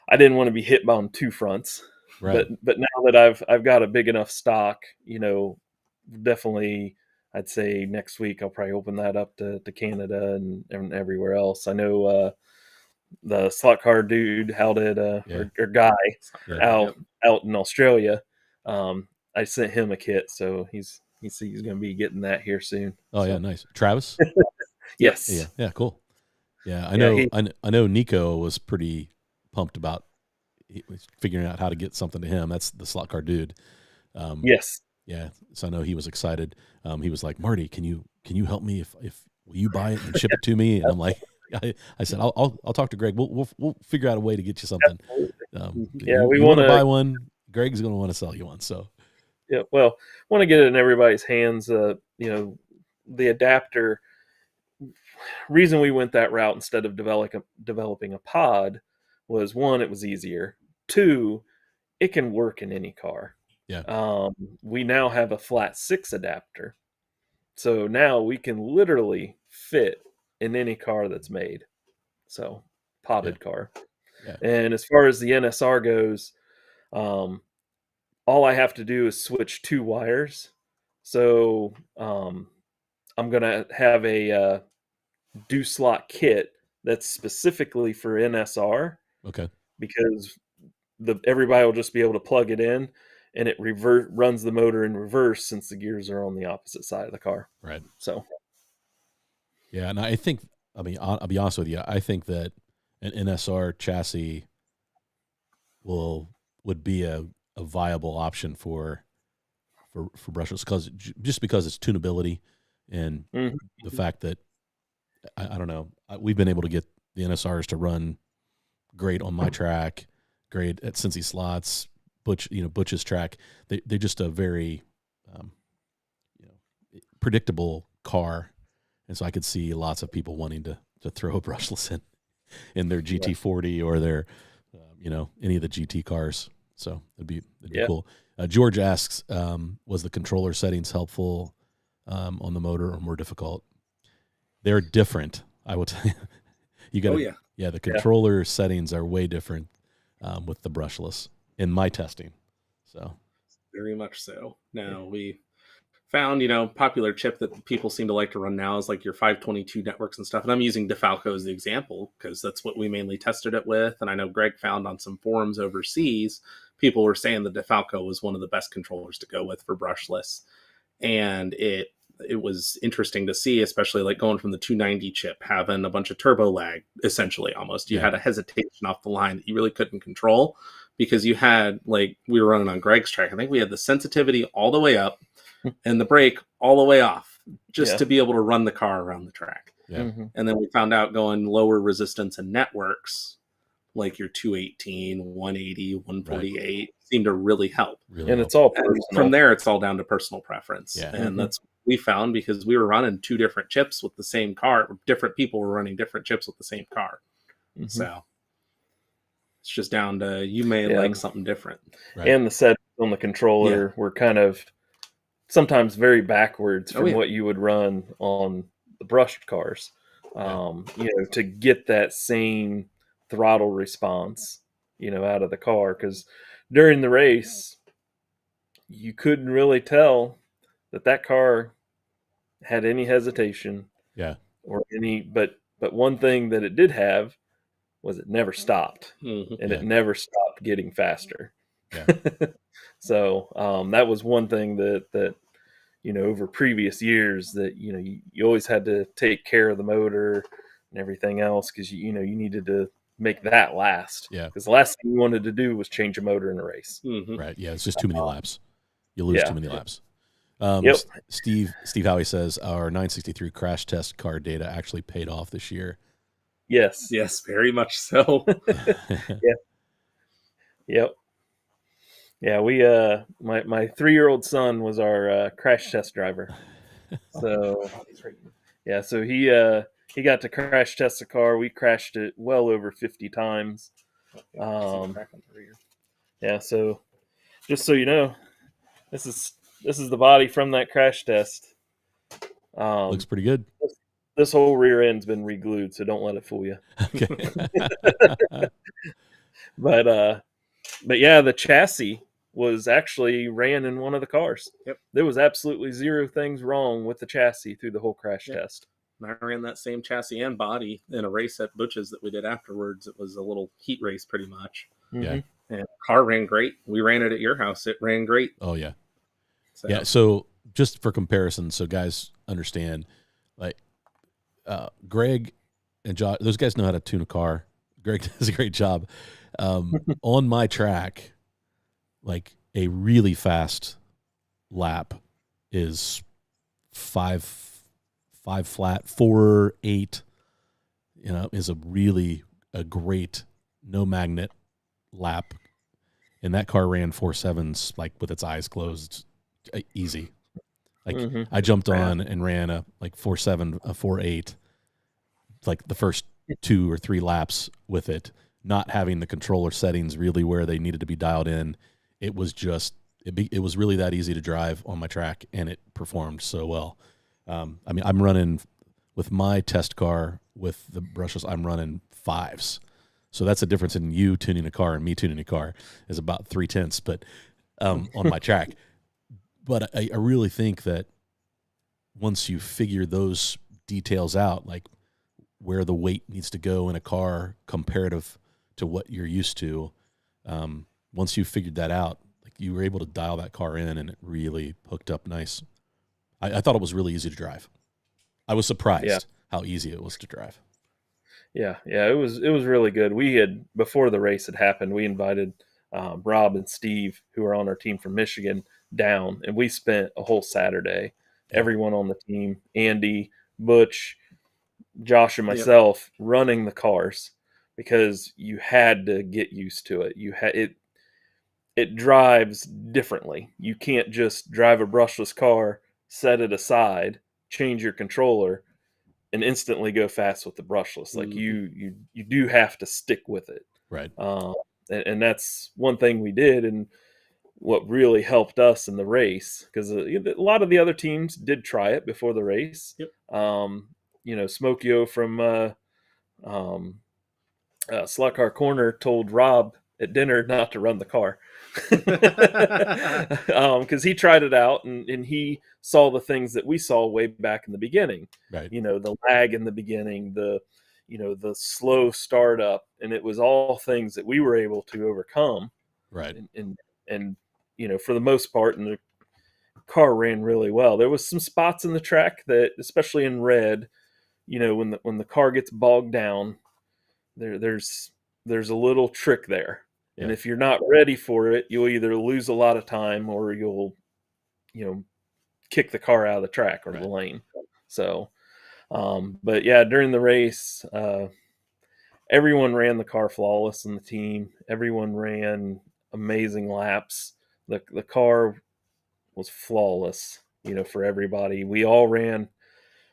I didn't want to be hit on two fronts. Right. But now that I've got a big enough stock, definitely I'd say next week I'll probably open that up to Canada and everywhere else. I know the slot car dude out at Yeah. or guy Yeah. out in Australia. I sent him a kit, so he's going to be getting that here soon. Oh yeah, So nice. Travis? yes, Yeah. Yeah, cool. Yeah, I yeah, know. I know. Nico was pretty pumped about figuring out how to get something to him. That's the slot car dude. yes, Yeah, so I know he was excited. He was like, "Marty, can you help me? If will you buy it and ship it to me?" And I'm like, I said, "I'll talk to Greg. We'll figure out a way to get you something. yeah. We You want want to to, buy one? Greg's going to want to sell you one. So yeah, well, want to get it in everybody's hands. The adapter. Reason we went that route instead of developing a pod was, one, it was easier. Two, it can work in any car. yeah, We now have a flat 6 adapter, so now we can literally fit in any car that's made. So yeah, potted car. yeah. And as far as the NSR goes, um, all I have to do is switch 2 wires. So I'm gonna have a do slot kit that's specifically for NSR, Okay, because everybody will just be able to plug it in, and it runs the motor in reverse since the gears are on the opposite side of the car. right. So Yeah, and I think, I mean, I'll be honest with you. I think that an NSR chassis would be a viable option for brushless, just because it's tunability and mhm. the fact that I don't know, we've been able to get the NSRs to run great on my track, great at Cincy Slots, Butch's track. They're just a very predictable car, and so I could see lots of people wanting to throw a brushless in their GT40 or their any of the GT cars. So it'd be cool. George asks, was the controller settings helpful on the motor or more difficult? They're different. I will tell you. You got the controller settings are way different with the brushless in my testing. So very much so. Now we found, popular chip that people seem to like to run now is like your 522 networks and stuff. And I'm using DeFalco as the example because that's what we mainly tested it with. And I know Greg found on some forums overseas, people were saying that DeFalco was one of the best controllers to go with for brushless. And it was interesting to see, especially like going from the 290 chip, having a bunch of turbo lag, essentially almost. You had a hesitation off the line that you really couldn't control because you had, like, we were running on Greg's track. I think we had the sensitivity all the way up and the brake all the way off just to be able to run the car around the track. yeah. Mm-hmm. And then we found out going lower resistance and networks, like your 218, 180, 148, seem to really help. And it's all personal. And from there, it's all down to personal preference. Yeah. And that's what we found because we were running 2 different chips with the same car. Different people were running different chips with the same car. Mm-hmm. So it's just down to you may like something different. Right. And the settings on the controller were kind of sometimes very backwards from what you would run on the brushed cars. To get that same throttle response, out of the car, because during the race you couldn't really tell that car had any hesitation or any, but one thing that it did have was it never stopped, and it never stopped getting faster. So that was one thing that over previous years that you always had to take care of the motor and everything else because you needed to make that last. Because the last thing you wanted to do was change a motor in a race. Right. Yeah, it's just too many laps. You lose too many laps. Yep. Steve Howie says our 963 crash test car data actually paid off this year. Yes. Yes, very much so. Yep. Yeah, we my 3-year-old son was our crash test driver. So yeah, so he got to crash test the car. We crashed it well over 50 times. Yeah, so just so you know, this is the body from that crash test. Looks pretty good. This whole rear end's been re-glued, so don't let it fool you. Okay. But yeah, the chassis was actually ran in one of the cars. Yep. There was absolutely zero things wrong with the chassis through the whole crash test. I ran that same chassis and body in a race at Butch's that we did afterwards. It was a little heat race pretty much. Yeah. And the car ran great. We ran it at your house. It ran great. Oh yeah. So. Yeah. So just for comparison, so guys understand, like Greg and Josh, those guys know how to tune a car. Greg does a great job. On my track, like a really fast lap is 5 flat, 4.8, is a great no magnet lap. And that car ran 4.7s, like with its eyes closed, easy. Like I jumped on and ran a 4.7, a 4.8, like the first 2 or 3 laps with it, not having the controller settings really where they needed to be dialed in. It was just, it was really that easy to drive on my track, and it performed so well. I mean, I'm running with my test car with the brushless, I'm running 5s. So that's the difference in you tuning a car and me tuning a car is about 0.3, but on my track. But I really think that once you figure those details out, like where the weight needs to go in a car comparative to what you're used to, once you figured that out, like you were able to dial that car in, and it really hooked up nice. I thought it was really easy to drive. I was surprised how easy it was to drive. Yeah, it was really good. We had, before the race had happened, we invited Rob and Steve, who are on our team from Michigan, down, and we spent a whole Saturday, everyone on the team, Andy, Butch, Josh, and myself, running the cars, because you had to get used to it. It drives differently. You can't just drive a brushless car, set it aside, change your controller, and instantly go fast with the brushless. Like you do have to stick with it. Right. And that's one thing we did, and what really helped us in the race, because a lot of the other teams did try it before the race. Yep. Smokio from Slot Car Corner told Rob at dinner not to run the car, because he tried it out, and he saw the things that we saw way back in the beginning. Right. The lag in the beginning, the slow startup, and it was all things that we were able to overcome. Right. And for the most part, and the car ran really well. There was some spots in the track that, especially in red, when the car gets bogged down, there's a little trick there. Yeah. And if you're not ready for it, you'll either lose a lot of time, or you'll kick the car out of the track or the lane. So but yeah, during the race, everyone ran the car flawless in the team. Everyone ran amazing laps. The car was flawless, for everybody. We all ran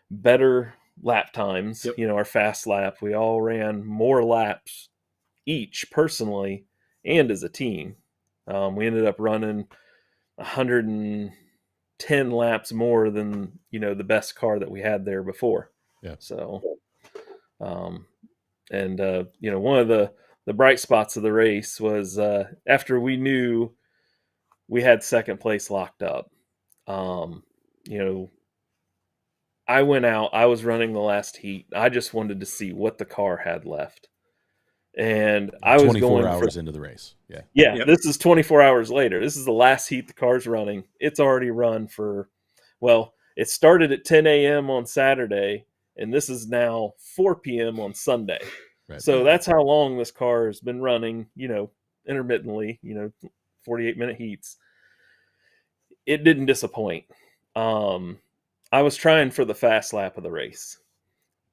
better lap times. Yep. Our fast lap. We all ran more laps each personally and as a team. We ended up running 110 laps more than the best car that we had there before. Yeah. So, one of the bright spots of the race was after we knew we had second place locked up. I went out. I was running the last heat. I just wanted to see what the car had left. And I was 24 hours into the race. Yeah. Yeah. Yep. This is 24 hours later. This is the last heat the car's running. It's already run for, it started at 10 a.m. on Saturday, and this is now 4 p.m. on Sunday. Right. So that's how long this car has been running, intermittently, 48-minute heats. It didn't disappoint. I was trying for the fast lap of the race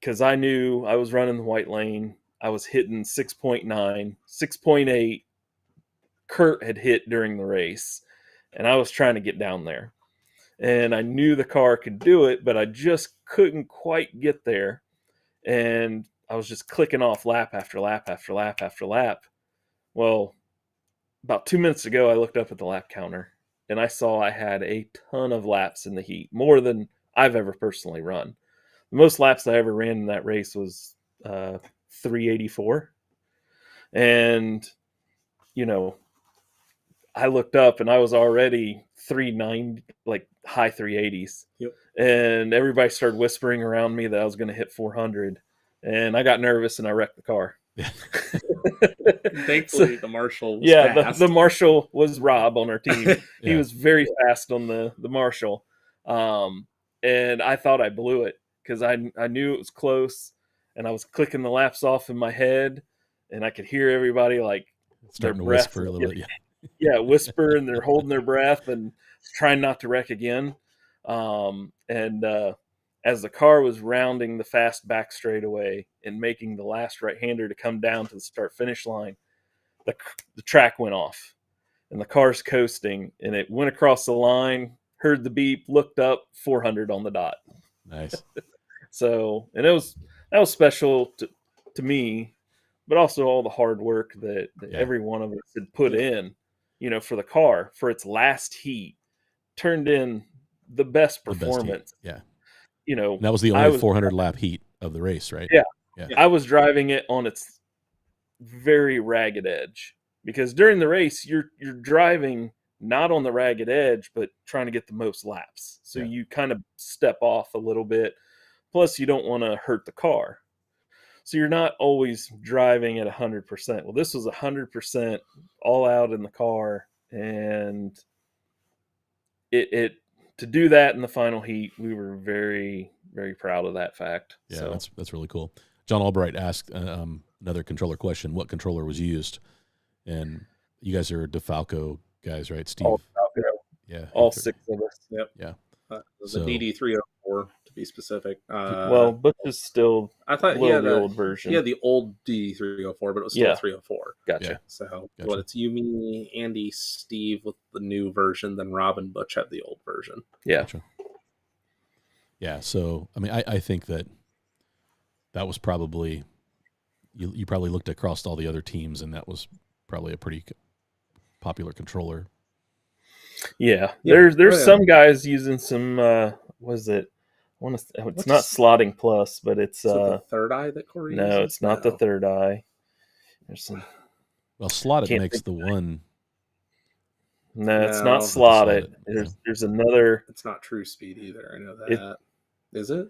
because I knew I was running the white lane. I was hitting 6.9, 6.8. Kurt had hit during the race, and I was trying to get down there. And I knew the car could do it, but I just couldn't quite get there. And I was just clicking off lap after lap after lap after lap. Well, about 2 minutes ago, I looked up at the lap counter, and I saw I had a ton of laps in the heat, more than I've ever personally run. The most laps I ever ran in that race was 384. And, I looked up and I was already 390, like high 380s. Yep. And everybody started whispering around me that I was going to hit 400. And I got nervous and I wrecked the car. Yeah. Thankfully, the Marshall was fast. The Marshall was Rob on our team. He was very fast on the Marshall. And I thought I blew it because I knew it was close. And I was clicking the laps off in my head. And I could hear everybody like starting to whisper a little bit. Yeah, whisper, and they're holding their breath and trying not to wreck again. As the car was rounding the fast back straightaway and making the last right-hander to come down to the start-finish line, the track went off, and the car's coasting, and it went across the line, heard the beep, looked up, 400 on the dot. Nice. So, and that was special to me, but also all the hard work that every one of us had put in, for the car, for its last heat, turned in the best performance. Yeah. And that was the only 400 lap heat of the race, right? Yeah. I was driving it on its very ragged edge, because during the race, you're driving not on the ragged edge, but trying to get the most laps. So you kind of step off a little bit. Plus, you don't want to hurt the car. So you're not always driving at 100%. Well, this was 100% all out in the car, and it to do that in the final heat, we were very, very proud of that fact. Yeah, so. that's really cool. John Albright asked another controller question: what controller was used? And you guys are DeFalco guys, right, Steve? All DeFalco. Yeah, all 6 of us. Yep. Yeah. The DD304 to be specific. Well, Butch is still the old version. Yeah, the old DD304, but it was still 304. Gotcha. Yeah. So it's you, me, Andy, Steve with the new version, then Rob and Butch had the old version. Yeah. Gotcha. Yeah. So I mean, I think that was probably you probably looked across all the other teams, and that was probably a pretty popular controller. Yeah. There's some guys using some it's not slotting plus, but it's the third eye that Corey uses? No, it's not the third eye. There's some slotted makes the one. No, it's not slotted. There's another. It's not True Speed either. I know that. Is it?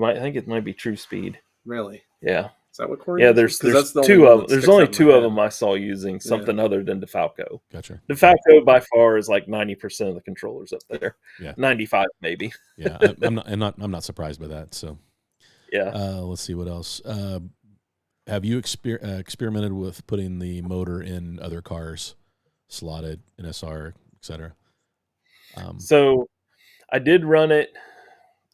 I think it might be True Speed. Really? Yeah. Is that what Corey? Yeah, there's two of them. There's only 2 of them I saw using something other than DeFalco. Gotcha. DeFalco by far is like 90% of the controllers up there. Yeah. 95 maybe. Yeah, I'm not surprised by that. So. Yeah. Let's see what else. Have you experimented with putting the motor in other cars, slotted, NSR, etc.? So, I did run it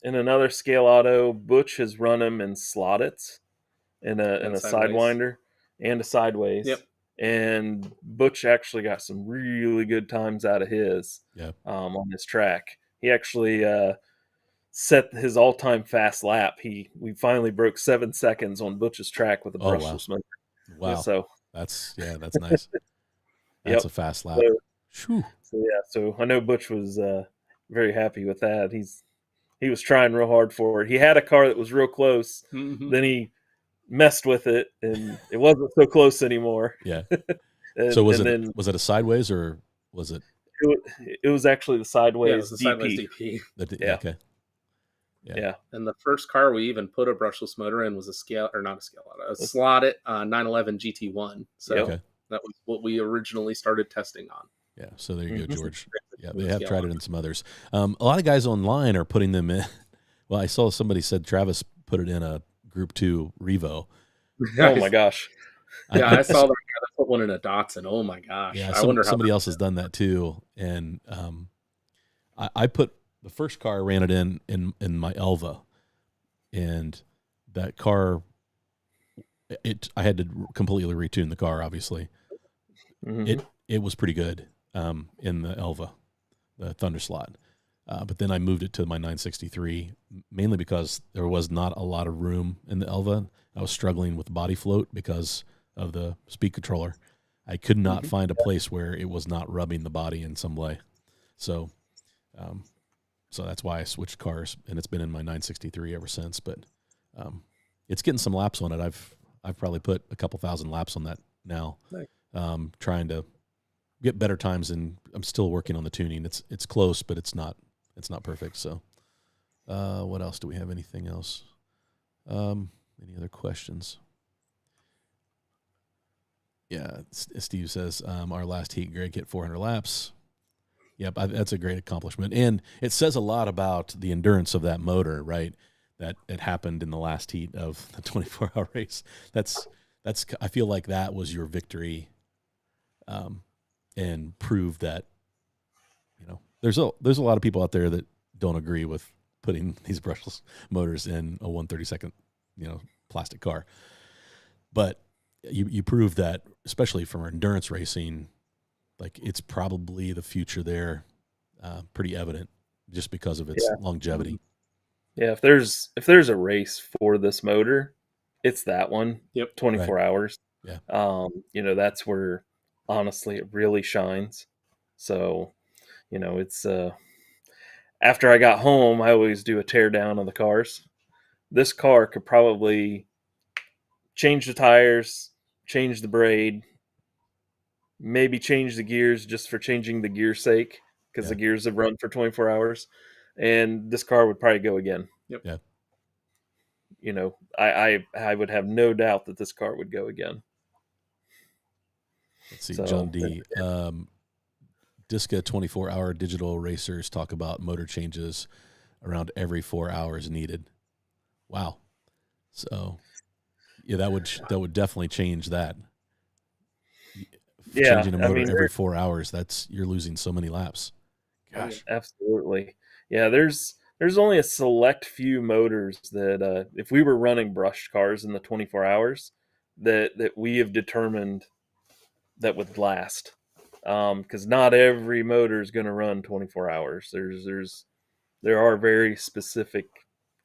in another scale auto. Butch has run them in slotteds. In a sidewinder and a sideways. Yep. And Butch actually got some really good times out of his on this track. He actually set his all-time fast lap. We finally broke 7 seconds on Butch's track with a brushless motor. Wow. Yeah, so that's nice. That's a fast lap. So I know Butch was very happy with that. He was trying real hard for it. He had a car that was real close. Mm-hmm. Then he messed with it, and it wasn't so close anymore. Yeah. So was it a sideways, or was it? It was actually the sideways. Yeah, it was the sideways DP. Okay. Yeah. And the first car we even put a brushless motor in was a slotted 911 GT1. So that was what we originally started testing on. Yeah. So there you go, George. Yeah, they have tried it in some others. A lot of guys online are putting them in. Well, I saw somebody said Travis put it in a Group 2 Revo. Oh my gosh! Yeah, I saw that guy put one in a Datsun. Oh my gosh! Yeah, I wonder somebody else has done that too. And I put the first car I ran it in my Elva, and that car, I had to completely retune the car. Obviously, it was pretty good in the Elva, the Thunder slot. But then I moved it to my 963, mainly because there was not a lot of room in the Elva. I was struggling with body float because of the speed controller. I could not find a place where it was not rubbing the body in some way. So that's why I switched cars, and it's been in my 963 ever since. But it's getting some laps on it. I've probably put a couple thousand laps on that now, trying to get better times, and I'm still working on the tuning. It's close, but it's not perfect. So what else do we have? Anything else? Any other questions? Yeah, Steve says our last heat, Greg hit 400 laps. Yep, that's a great accomplishment, and it says a lot about the endurance of that motor, right? That it happened in the last heat of the 24-hour race. That's I feel like that was your victory, and proved that, there's a lot of people out there that don't agree with putting these brushless motors in a 1/32, plastic car, but you prove that, especially from endurance racing, like it's probably the future there, pretty evident just because of its longevity. Yeah, if there's a race for this motor, it's that one. Yep. 24 hours. Yeah. That's where honestly it really shines. So, it's after I got home, I always do a tear down of the cars. This car could probably change the tires, change the braid, maybe change the gears just for changing the gear's sake, because the gears have run for 24 hours, and this car would probably go again. Yep. Yeah. I would have no doubt that this car would go again. Let's see, John D. Disca 24-hour digital racers talk about motor changes around every 4 hours needed. Wow. So, yeah, that would definitely change that. Changing a motor every 4 hours, you're losing so many laps. Gosh. Absolutely. Yeah, there's only a select few motors that if we were running brushed cars in the 24 hours that we have determined that would last. Because not every motor is going to run 24 hours. There are very specific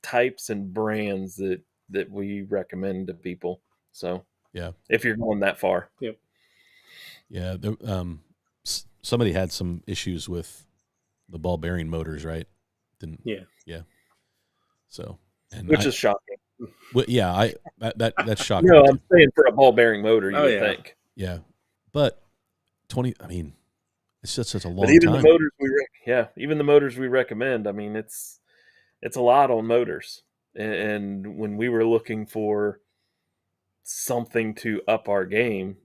types and brands that we recommend to people. So yeah, if you're going that far. Yep. Yeah. Somebody had some issues with the ball bearing motors, right? Yeah. So, which is shocking. Well, yeah, that's shocking. No, I'm saying for a ball bearing motor, you would think. Yeah, but 20. I mean, it's just such a long but even time. Even the motors we recommend. I mean, it's a lot on motors. And when we were looking for something to up our game,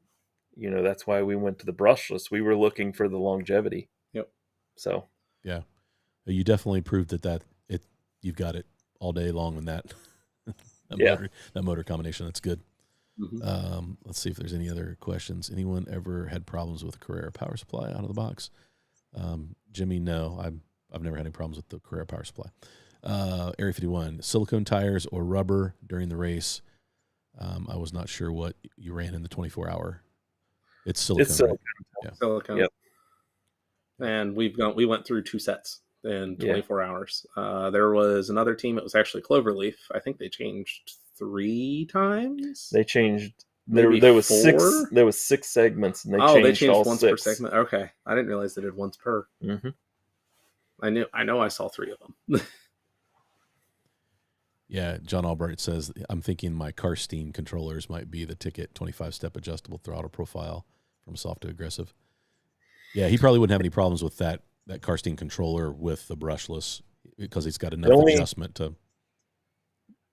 that's why we went to the brushless. We were looking for the longevity. Yep. So yeah, you definitely proved that you've got it all day long in that motor combination. That's good. Mm-hmm. Let's see if there's any other questions. Anyone ever had problems with Carrera power supply out of the box? Jimmy, no, I've never had any problems with the Carrera power supply. Area 51, silicone tires or rubber during the race. I was not sure what you ran in the 24-hour. It's silicone. It's silicone. Right? Yeah. Silicone. Yep. And we went through 2 sets in 24 hours. There was another team. It was actually Cloverleaf. I think they changed 3 times. They changed. There was 6. There was 6 segments, and they changed all once 6 per segment. Okay, I didn't realize they did once per. Mm-hmm. I know. I saw 3 of them. Yeah, John Albright says, I'm thinking my Karstein controllers might be the ticket 25-step adjustable throttle profile from soft to aggressive. Yeah, he probably wouldn't have any problems with that Karstein controller with the brushless because he's got enough adjustment to.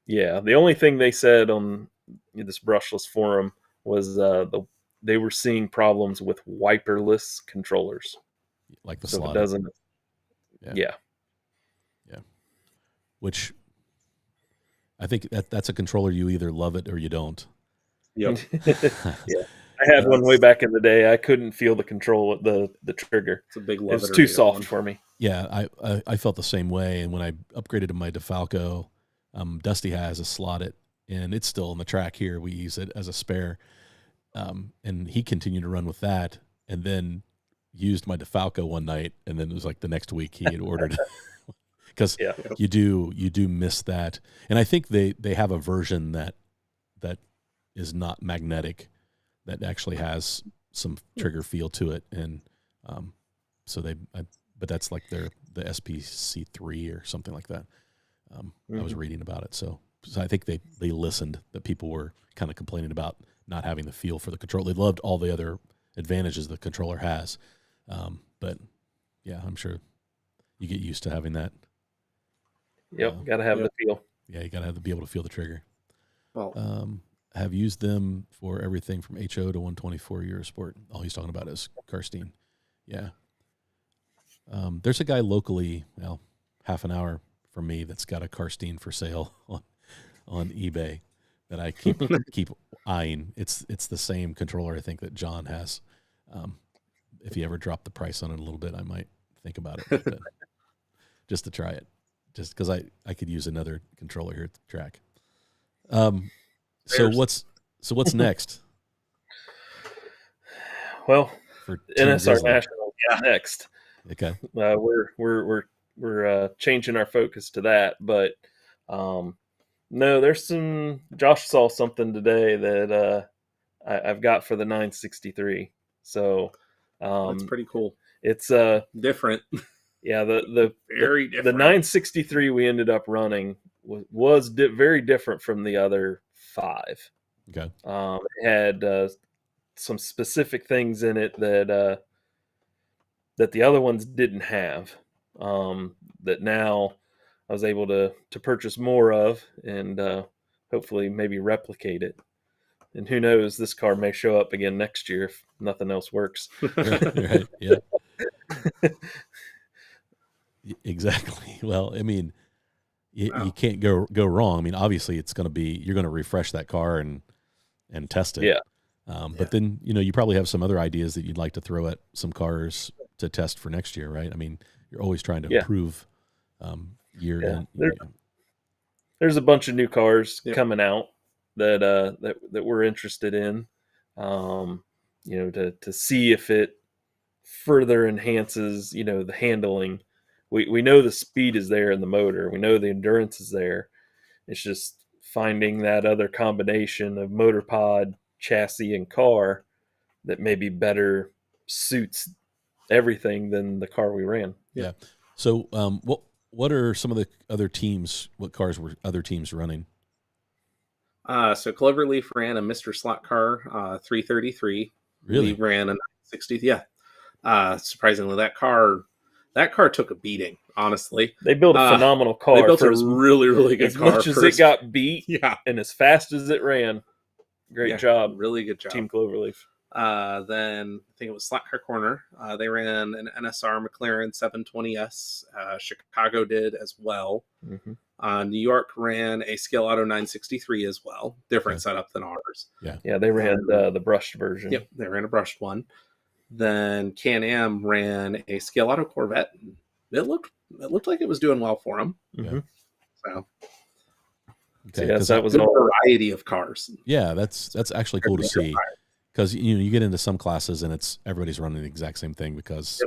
Yeah, the only thing they said on this brushless forum was they were seeing problems with wiperless controllers. Like the so slot. It doesn't. Yeah. Which I think that's a controller you either love it or you don't. Yep. I had one way back in the day. I couldn't feel the control, the trigger. It's a big love. It's too soft for me. Yeah, I felt the same way. And when I upgraded to my DeFalco, Dusty has a slotted, and it's still on the track here. We use it as a spare. And he continued to run with that, and then used my DeFalco one night, and then it was like the next week he had ordered because you do miss that. And I think they have a version that is not magnetic, that actually has some trigger feel to it, and but that's like the SPC3 or something like that. I was reading about it, so I think they listened, that people were kind of complaining about not having the feel for the control. They loved all the other advantages the controller has, but yeah, I'm sure you get used to having that. Yep, got to have the feel. Yeah, you got to be able to feel the trigger. Well, Have used them for everything from HO to 124 Eurosport. All he's talking about is Karstein. Yeah. There's a guy locally, half an hour from me, that's got a Karstein for sale on eBay that I keep eyeing. It's the same controller, I think, that John has. If he ever dropped the price on it a little bit, I might think about it, but just to try it, just because I could use another controller here at the track. So what's next? Well, for Team NSR Grizzly? National next. Okay. We're changing our focus to that, but no, there's some. Josh saw something today that I've got for the 963. So that's pretty cool. It's different. Yeah, the Very different. The 963 we ended up running was very different from the other 5. Okay. It had some specific things in it that the other ones didn't have. That now I was able to purchase more of, and hopefully maybe replicate it. And who knows, this car may show up again next year if nothing else works. Right. Yeah. Exactly. Well, I mean, you can't go wrong. I mean, obviously, you're going to refresh that car and test it. Yeah. But then you probably have some other ideas that you'd like to throw at some cars to test for next year, right? I mean, you're always trying to improve year in. There's a bunch of new cars coming out that we're interested in. To see if it further enhances, the handling. We know the speed is there in the motor. We know the endurance is there. It's just finding that other combination of motor pod, chassis, and car that maybe better suits everything than the car we ran. Yeah. So what are some of the other teams? What cars were other teams running? So Cloverleaf ran a Mr. Slot car 333. Really? We ran a 960. Yeah. Surprisingly, that car took a beating, honestly. They built a phenomenal car. They built a really, really good car. As much as it got beat, and as fast as it ran, great job. Really good job. Team Cloverleaf. Then I think it was Slot Car Corner. They ran an NSR McLaren 720S. Chicago did as well. Mm-hmm. New York ran a Scale Auto 963 as well. Different setup than ours. Yeah, they ran the brushed version. Yep, they ran a brushed one. Then Can-Am ran a Scale Auto Corvette. It looked like it was doing well for them. Mm-hmm. So, yes, that was a variety of cars. Yeah, that's actually cool to see, because you get into some classes and everybody's running the exact same thing because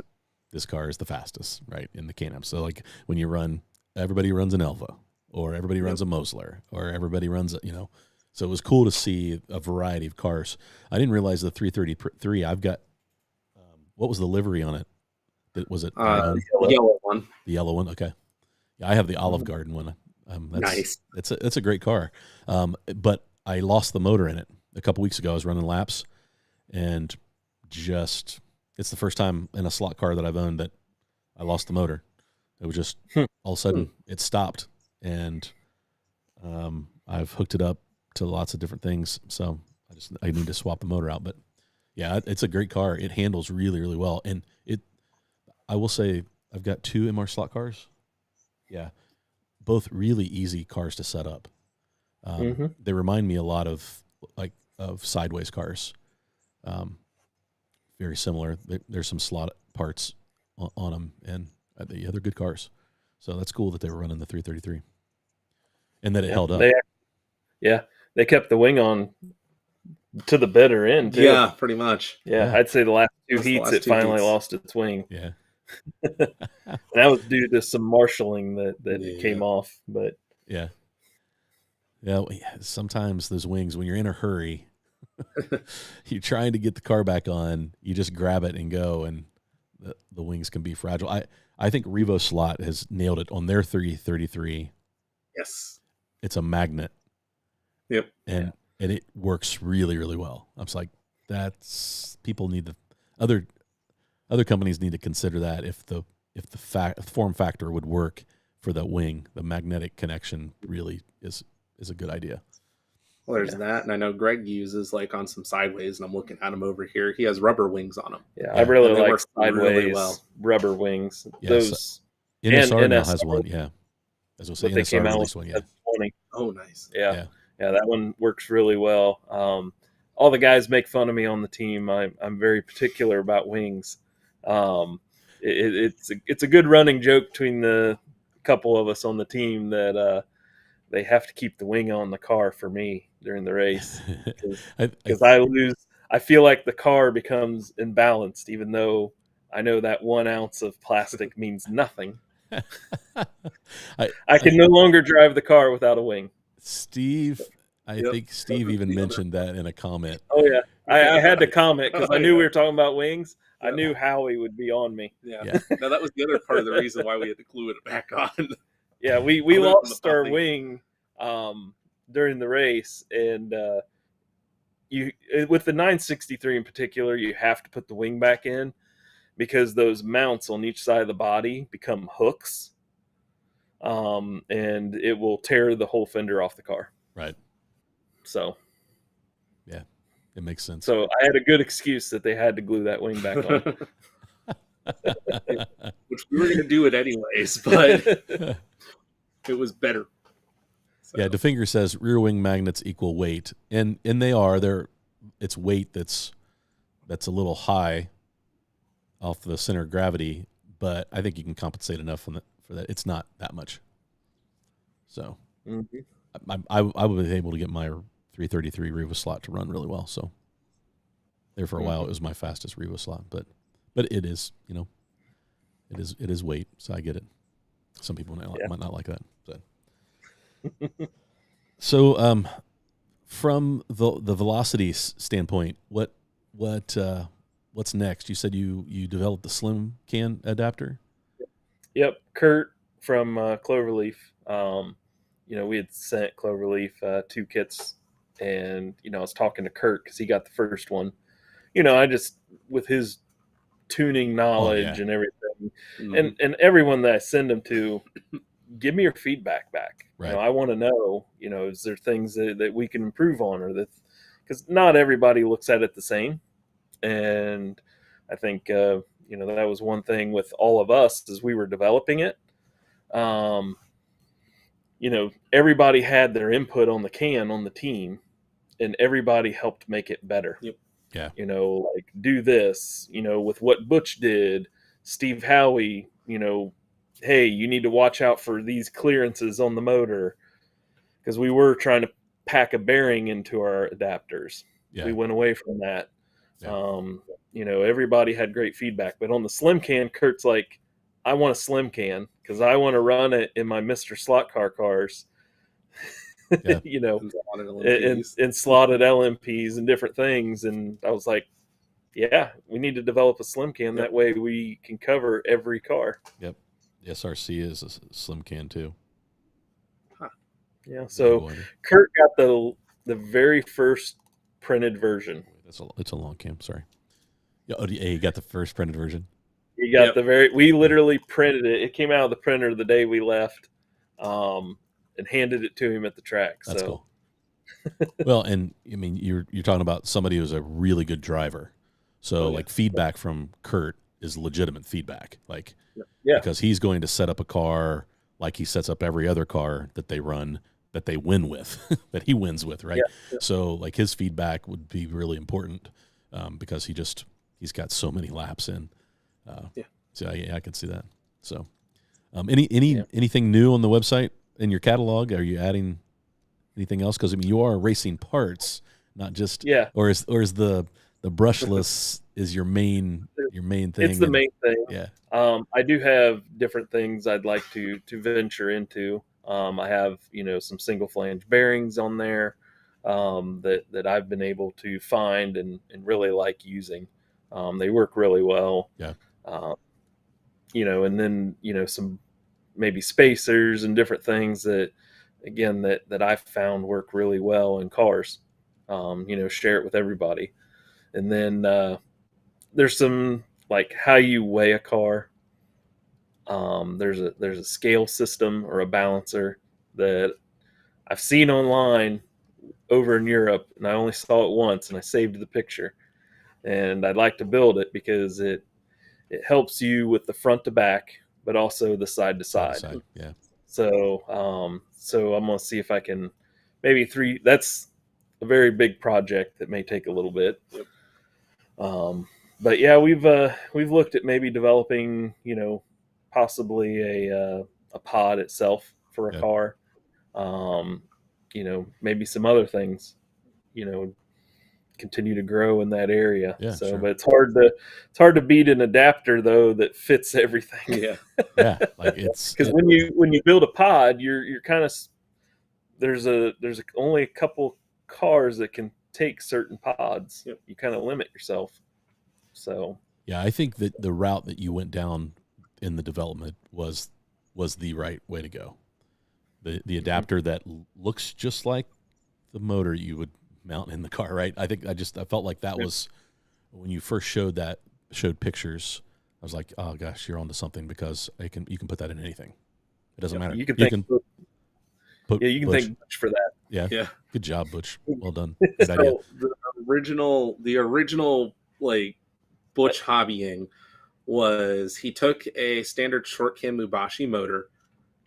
this car is the fastest, right, in the Can-Am. So like when you run, everybody runs an Elva, or everybody runs a Mosler, or everybody runs So it was cool to see a variety of cars. I didn't realize the 333. I've got. What was the livery on it? Was it the yellow one? The yellow one. Okay. Yeah, I have the Olive Garden one. Nice. It's a great car. But I lost the motor in it a couple weeks ago. I was running laps, and it's the first time in a slot car that I've owned that I lost the motor. It was just all of a sudden it stopped, and I've hooked it up to lots of different things. So I need to swap the motor out, but. Yeah, it's a great car. It handles really, really well. And I will say, I've got 2 MR slot cars. Yeah, both really easy cars to set up. They remind me a lot of sideways cars. Very similar. There's some slot parts on them, and they're good cars. So that's cool that they were running the 333 and that it held up. They kept the wing on to the bitter end, too. Yeah, pretty much. Yeah, I'd say the last two That's the heats, last it two finally heats. lost its wing. Yeah. And that was due to some marshalling that came off. But yeah. Sometimes those wings, when you're in a hurry, you're trying to get the car back on, you just grab it and go, and the wings can be fragile. I think Revo Slot has nailed it on their 333. Yes. It's a magnet. Yep. And it works really, really well. I was like, people need to, other companies need to consider that if the form factor would work for the wing, the magnetic connection really is a good idea. Well, there's that, and I know Greg uses like on some sideways, and I'm looking at him over here. He has rubber wings on them. Yeah, I really like work sideways really well. rubber wings. Yeah, those NSR now NSR, has one. Yeah, as we'll say, but they came NSR out released with one. Yeah, 20. Oh, nice. Yeah, that one works really well. All the guys make fun of me on the team. I'm very particular about wings. It's a good running joke between the couple of us on the team that they have to keep the wing on the car for me during the race because I lose. I feel like the car becomes imbalanced, even though I know that 1 ounce of plastic means nothing. I can no longer drive the car without a wing. Steve, I think Steve even mentioned that in a comment. Oh yeah, I had to comment because I knew we were talking about wings. I knew Howie would be on me. Yeah. Now that was the other part of the reason why we had to glue it back on. Yeah, we lost our wing during the race, and you with the 963 in particular, you have to put the wing back in because those mounts on each side of the body become hooks, and it will tear the whole fender off the car. Right. So. Yeah, it makes sense. So I had a good excuse that they had to glue that wing back on. Which we were going to do it anyways, but it was better. So. Yeah, DeFinger says rear wing magnets equal weight, and they are. It's weight that's a little high off the center of gravity, but I think you can compensate enough for that. It's not that much. So I was able to get my 333 Revo slot to run really well. So there for a while, it was my fastest Revo slot, but it is, it is weight. So I get it. Some people might not like that. So from the velocity standpoint, what's next? You said you developed the slim can adapter. Yep. Kurt from Cloverleaf, we had sent Cloverleaf 2 kits. And, I was talking to Kurt because he got the first one. I just, with his tuning knowledge and everything, and everyone that I send him to, give me your feedback back. Right. I want to know, is there things that we can improve on, or that, because not everybody looks at it the same. And I think, that was one thing with all of us as we were developing it. Everybody had their input on the can on the team, and everybody helped make it better. Yep. Yeah. Like do this, with what Butch did, Steve Howie, hey, you need to watch out for these clearances on the motor, because we were trying to pack a bearing into our adapters. Yeah. We went away from that. Yeah. Everybody had great feedback, but on the slim can, Kurt's like, I want a slim can because I want to run it in my Mr. Slot Car cars. Yeah. and slotted LMPs and different things. And I was like, yeah, we need to develop a slim can. That way we can cover every car. Yep. The SRC is a slim can too. Huh. Yeah. So Kurt got the very first printed version. It's a long cam. Sorry. Yeah. You got the first printed version. You got we literally printed it. It came out of the printer the day we left. And handed it to him at the track. That's cool. Well, and I mean, you're talking about somebody who's a really good driver. So feedback from Kurt is legitimate feedback. Because he's going to set up a car like he sets up every other car that they run, that they win with, that he wins with, right? Yeah. So his feedback would be really important because he's got so many laps in. Yeah. So yeah, I can see that. So, anything new on the website in your catalog? Are you adding anything else? Because I mean, you are racing parts, not just Or is the brushless is your main thing? It's the main thing. Yeah. I do have different things I'd like to venture into. I have some single flange bearings on there that I've been able to find and really like using. They work really well. Yeah. And then some maybe spacers and different things that again that I've found work really well in cars. Share it with everybody. And then there's some like how you weigh a car. There's a scale system or a balancer that I've seen online over in Europe, and I only saw it once, and I saved the picture. And I'd like to build it because it helps you with the front to back, but also the side to side. Yeah. So I'm gonna see if I can maybe that's a very big project that may take a little bit. Yep. But yeah, we've looked at maybe developing, possibly a pod itself for a car. Maybe some other things, continue to grow in that area. Yeah, so, sure. But it's hard to beat an adapter though that fits everything. Yeah. Yeah. Like because when you build a pod, you're kind of there's only a couple cars that can take certain pods. Yep. You kind of limit yourself. So yeah, I think that the route that you went down in the development was the right way to go. The adapter that looks just like the motor you would mount in the car, right? I felt like that was when you first showed pictures. I was like, oh gosh, you're onto something because you can put that in anything. It doesn't matter. You can thank Butch for that. Yeah. Yeah. Good job, Butch. Well done. Good So idea. the original like Butch hobbying was he took a standard short cam Mubashi motor,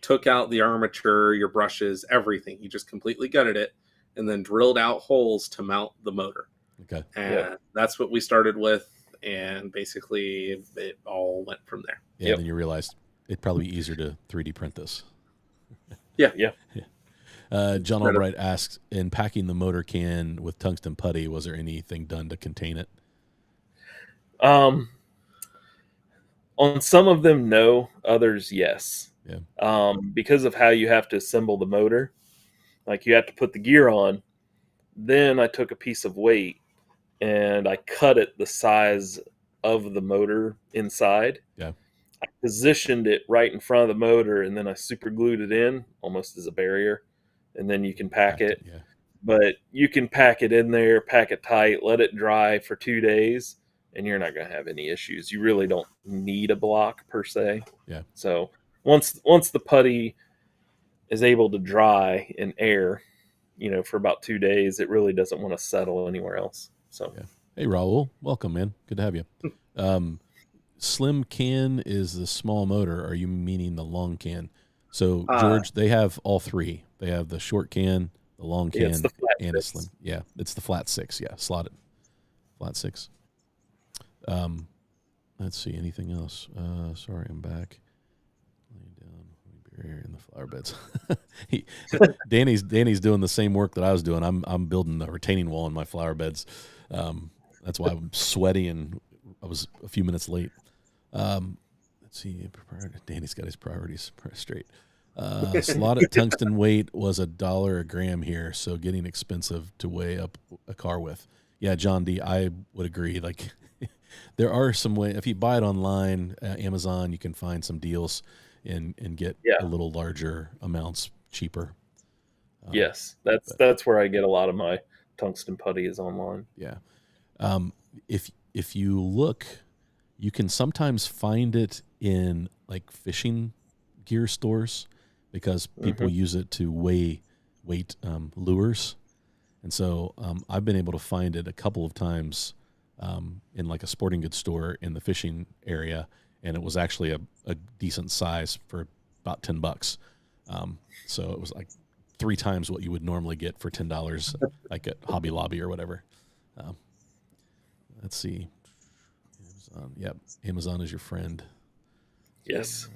took out the armature, your brushes, everything. He just completely gutted it and then drilled out holes to mount the motor. Okay. And that's what we started with. And basically it all went from there. Yeah. And then you realized it'd probably be easier to 3D print this. Yeah. John Albright asks, in packing the motor can with tungsten putty, was there anything done to contain it? On some of them, no. Others, yes. Yeah. Because of how you have to assemble the motor, like you have to put the gear on. Then I took a piece of weight and I cut it the size of the motor inside. Yeah. I positioned it right in front of the motor, and then I super glued it in almost as a barrier, and then you can pack it. Yeah. But you can pack it in there, pack it tight, let it dry for 2 days, and you're not going to have any issues. You really don't need a block per se. Yeah. So once the putty is able to dry in air, for about 2 days, it really doesn't want to settle anywhere else. So yeah. Hey, Raul, welcome, man. Good to have you. Slim can is the small motor. Are you meaning the long can? So George, they have all three. They have the short can, the long can, and a slim. Yeah, it's the flat 6. Yeah, slotted flat 6. Let's see, anything else? Sorry, I'm back. Laying down here in the flower beds. Danny's doing the same work that I was doing. I'm building the retaining wall in my flower beds. That's why I'm sweaty and I was a few minutes late. Let's see. Danny's got his priorities straight. Slotted tungsten weight was $1 a gram here, so getting expensive to weigh up a car with. Yeah, John D, I would agree. Like, there are some ways. If you buy it online, Amazon, you can find some deals and get a little larger amounts cheaper. Yes, that's where I get a lot of my tungsten putty is online. Yeah. If you look, you can sometimes find it in like fishing gear stores because people use it to weight lures. And so I've been able to find it a couple of times in like a sporting goods store in the fishing area, and it was actually a decent size for about $10. So it was like 3 times what you would normally get for $10, like at Hobby Lobby or whatever. Let's see. Amazon. Yep. Amazon is your friend. Yes.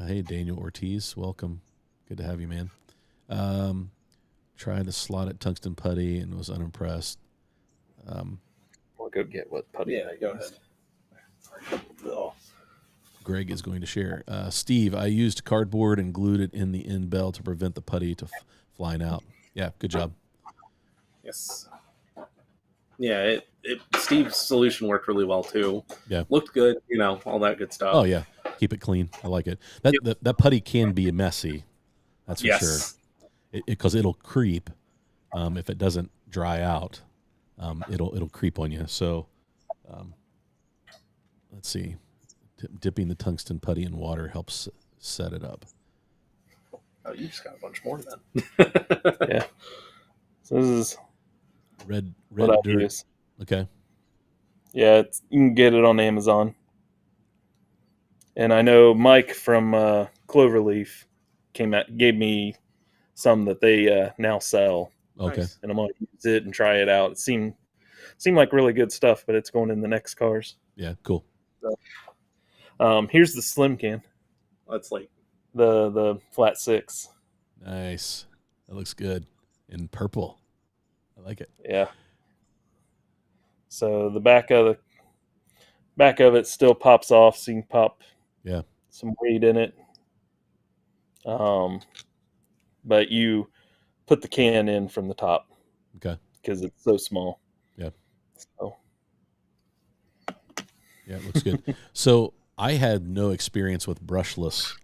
Hey, Daniel Ortiz. Welcome. Good to have you, man. Tried the slot at Tungsten Putty and was unimpressed. I'll go get what putty. Yeah, go ahead. Oh. Greg is going to share. Steve, I used cardboard and glued it in the end bell to prevent the putty to flying out. Yeah, good job. Yes. Yeah, Steve's solution worked really well too. Yeah. Looked good, all that good stuff. Oh, yeah. Keep it clean. I like it. That putty can be messy. That's for sure. Because it'll creep if it doesn't dry out. It'll creep on you. So let's see. Dipping the tungsten putty in water helps set it up. Oh, you just got a bunch more then. Yeah. So this is red what I dirt. use. Okay. Yeah, you can get it on Amazon. And I know Mike from Cloverleaf gave me some that they now sell. Okay. Nice. And I'm going to use it and try it out. It seemed like really good stuff, but it's going in the next cars. Yeah, cool. So, here's the slim can. That's like the flat 6. Nice. That looks good. In purple. I like it. Yeah. So the back of it still pops off, so you can pop some weight in it. But you put the can in from the top. Okay. Because it's so small. Yeah. So. Yeah, it looks good. So I had no experience with brushless.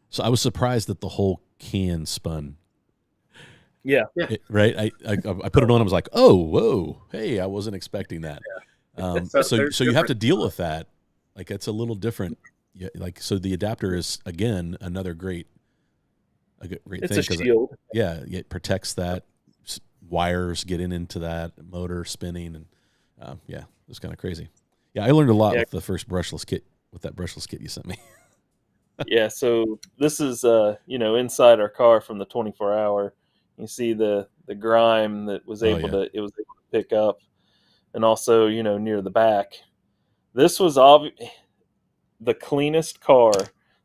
So I was surprised that the whole can spun. Yeah. Right? I put it on. I was like, oh, whoa. Hey, I wasn't expecting that. Yeah. So you have to deal with that. Like, it's a little different. Yeah, like, so the adapter is, again, another great thing. It's a shield. Yeah, it protects that. Wires getting into that, motor spinning, and yeah, it was kind of crazy. Yeah, I learned a lot with the first brushless kit, with that brushless kit you sent me. Yeah, so this is inside our car from the 24-hour. You see the grime that was able to pick up, and also near the back. This was the cleanest car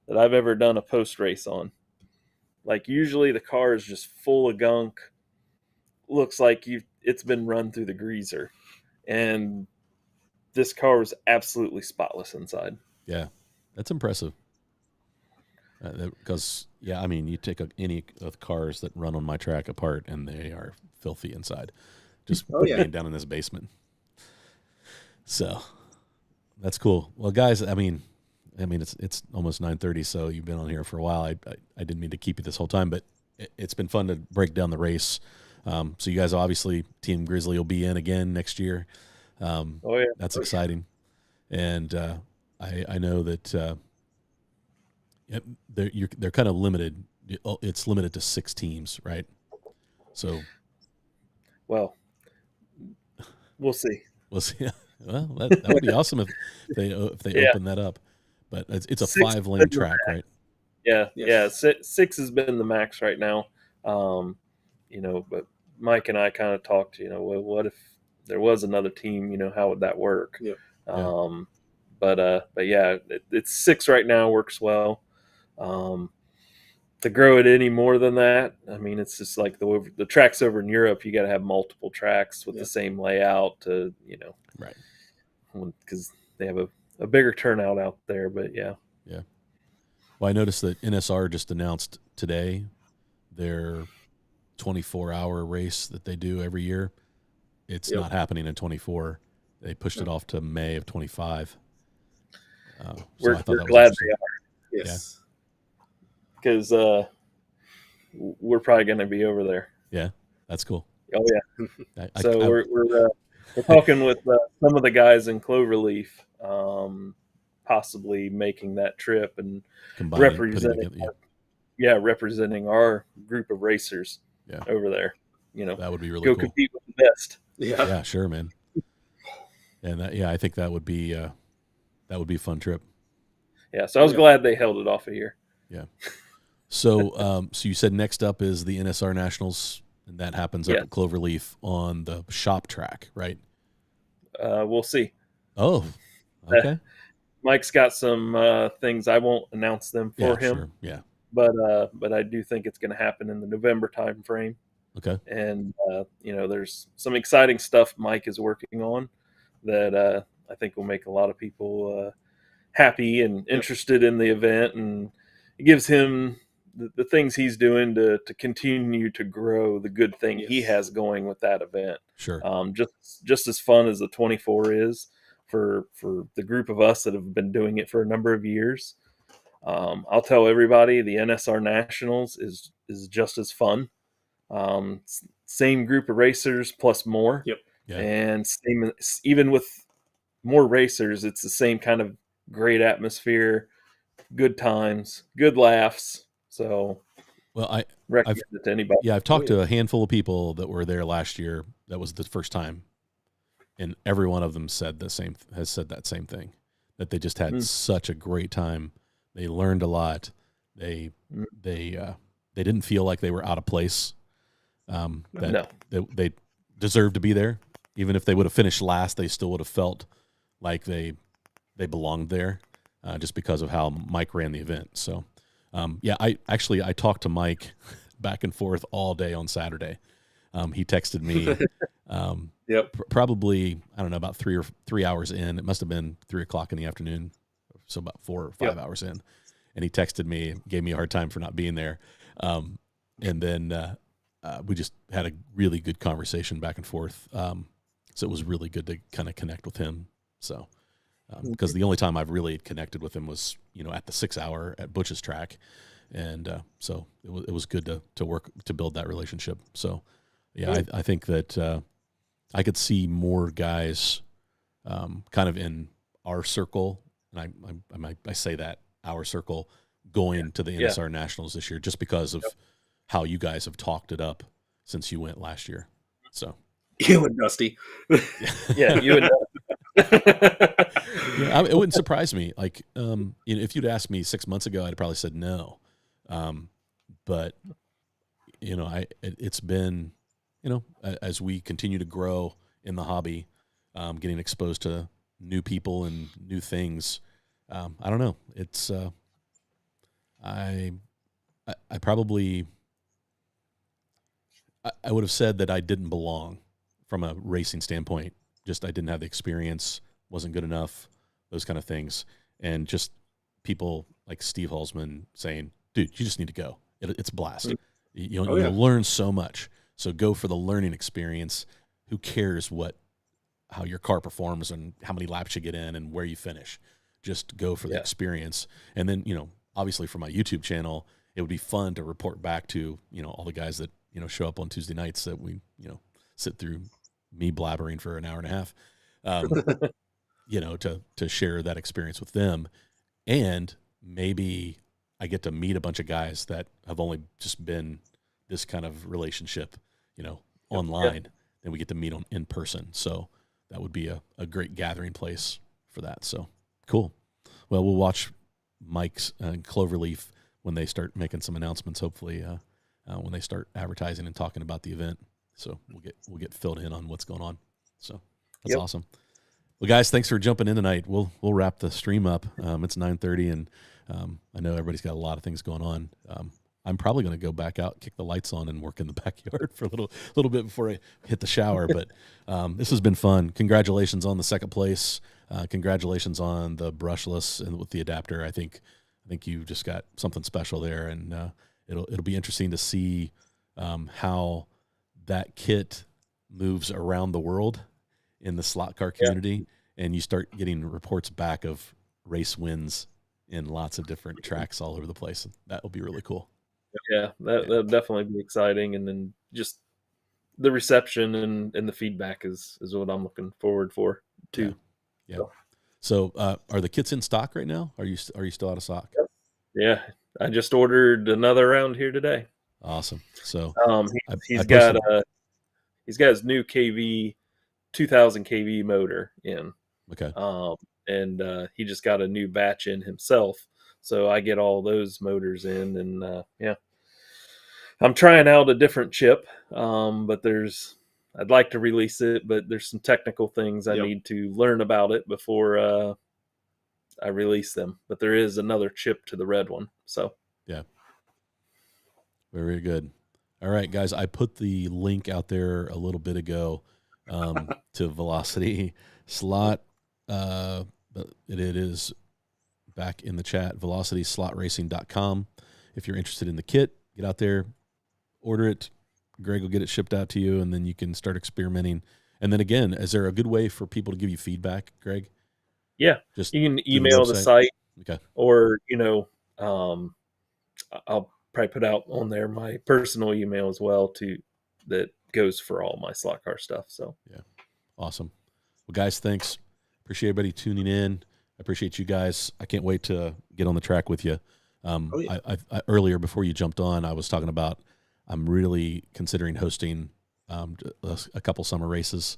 that I've ever done a post race on. Like, usually the car is just full of gunk. Looks like it's been run through the greaser, and this car was absolutely spotless inside. Yeah, that's impressive. Because you take any of the cars that run on my track apart, and they are filthy inside. Just being down in this basement. So that's cool. Well, guys, I mean, it's almost 9:30, so you've been on here for a while. I didn't mean to keep you this whole time, but it's been fun to break down the race. So you guys, obviously, Team Grizzly will be in again next year. That's exciting. And I know that they're kind of limited. It's limited to 6 teams, right? So, well, we'll see. We'll see. Well, that would be awesome if they open that up. But it's a 5-lane track, right? Yeah, yes. 6 has been the max right now. But Mike and I kind of talked. What if there was another team? How would that work? Yeah. But yeah, it's 6 right now. Works well. To grow it any more than that, I mean, it's just like the tracks over in Europe. You got to have multiple tracks with the same layout to right, because they have a bigger turnout out there. But yeah. Well, I noticed that NSR just announced today their 24-hour race that they do every year. It's not happening in 24. They pushed it off to May of 25. We're glad they are. Yes. Because we're probably going to be over there. Yeah, that's cool. Oh yeah. We're talking with some of the guys in Cloverleaf, possibly making that trip and representing our group of racers over there. That would be really cool. Compete with the best. Yeah, sure, man. And I think that would be a fun trip. Yeah, so I was glad they held it off of here. Yeah. So, so you said next up is the NSR Nationals, and that happens up at Cloverleaf on the shop track, right? We'll see. Oh, okay. Mike's got some things. I won't announce them for Yeah, him, sure. Yeah. but I do think it's going to happen in the November time frame. Okay. And there's some exciting stuff Mike is working on that I think will make a lot of people happy and interested in the event, and it gives him the things he's doing to continue to grow the good thing he Yes. has going with that event. Sure. Just as fun as the 24 is for the group of us that have been doing it for a number of years. I'll tell everybody the NSR Nationals is just as fun. Same group of racers plus more, Yep. Yeah. and even with more racers, it's the same kind of great atmosphere, good times, good laughs. So Well, recommend it to anybody. yeah, I've talked to a handful of people that were there last year. That was the first time, and every one of them has said that same thing, that they just had such a great time. They learned a lot. They didn't feel like they were out of place. They deserved to be there. Even if they would have finished last, they still would have felt like they belonged there, just because of how Mike ran the event. So, I talked to Mike back and forth all day on Saturday. He texted me, Yep. probably, I don't know, about 3 hours in. It must have been 3:00 in the afternoon, so about 4 or 5 hours in. And he texted me, gave me a hard time for not being there, and then we just had a really good conversation back and forth. So it was really good to kind of connect with him. So, because the only time I've really connected with him was, at the 6 hour at Butch's track. And so it was good to work to build that relationship. So, yeah, I think that I could see more guys kind of in our circle. And I say that, our circle, going to the NSR Nationals this year, just because of how you guys have talked it up since you went last year. So you and Dusty. Yeah, you and it wouldn't surprise me. Like, if you'd asked me 6 months ago, I'd probably said no. But it's been, as we continue to grow in the hobby, getting exposed to new people and new things. I don't know. It's I probably I would have said that I didn't belong from a racing standpoint. Just I didn't have the experience, wasn't good enough, those kind of things. And just people like Steve Halsman saying, dude, you just need to go. It's a blast. You'll learn so much. So go for the learning experience. Who cares how your car performs and how many laps you get in and where you finish? Just go for the experience. And then, obviously for my YouTube channel, it would be fun to report back to, all the guys that, show up on Tuesday nights that we, sit through me blabbering for an hour and a half, to share that experience with them. And maybe I get to meet a bunch of guys that have only just been this kind of relationship, online, and we get to meet in person. So that would be a great gathering place for that. So cool. Well, we'll watch Mike's Cloverleaf when they start making some announcements, hopefully, when they start advertising and talking about the event. So we'll get filled in on what's going on. So that's awesome. Well, guys, thanks for jumping in tonight. We'll wrap the stream up. It's 9:30, and I know everybody's got a lot of things going on. I'm probably going to go back out, kick the lights on, and work in the backyard for a little bit before I hit the shower. But this has been fun. Congratulations on the second place. Congratulations on the brushless and with the adapter. I think you just got something special there, and it'll be interesting to see how that kit moves around the world in the slot car community, and you start getting reports back of race wins in lots of different tracks all over the place. That will be really cool. Yeah, that'll definitely be exciting. And then just the reception and the feedback is what I'm looking forward for too. Yeah. So are the kits in stock right now? Are you still out of stock? Yeah, I just ordered another round here today. Awesome. So he's got his new KV 2000 kV motor in. Okay. And he just got a new batch in himself, so I get all those motors in, and I'm trying out a different chip, but there's I'd like to release it, but there's some technical things I need to learn about it before I release them. But there is another chip to the red one. So yeah, very good. All right, guys, I put the link out there a little bit ago to Velocity Slot. But it is back in the chat, velocityslotracing.com. If you're interested in the kit, get out there, order it. Greg will get it shipped out to you, and then you can start experimenting. And then again, is there a good way for people to give you feedback, Greg? Yeah, just you can email the site, okay, or I'll probably put out on there my personal email as well that goes for all my slot car stuff. So yeah, awesome. Well, guys, thanks. Appreciate everybody tuning in. I appreciate you guys. I can't wait to get on the track with you. I earlier before you jumped on, I was talking about I'm really considering hosting a couple summer races,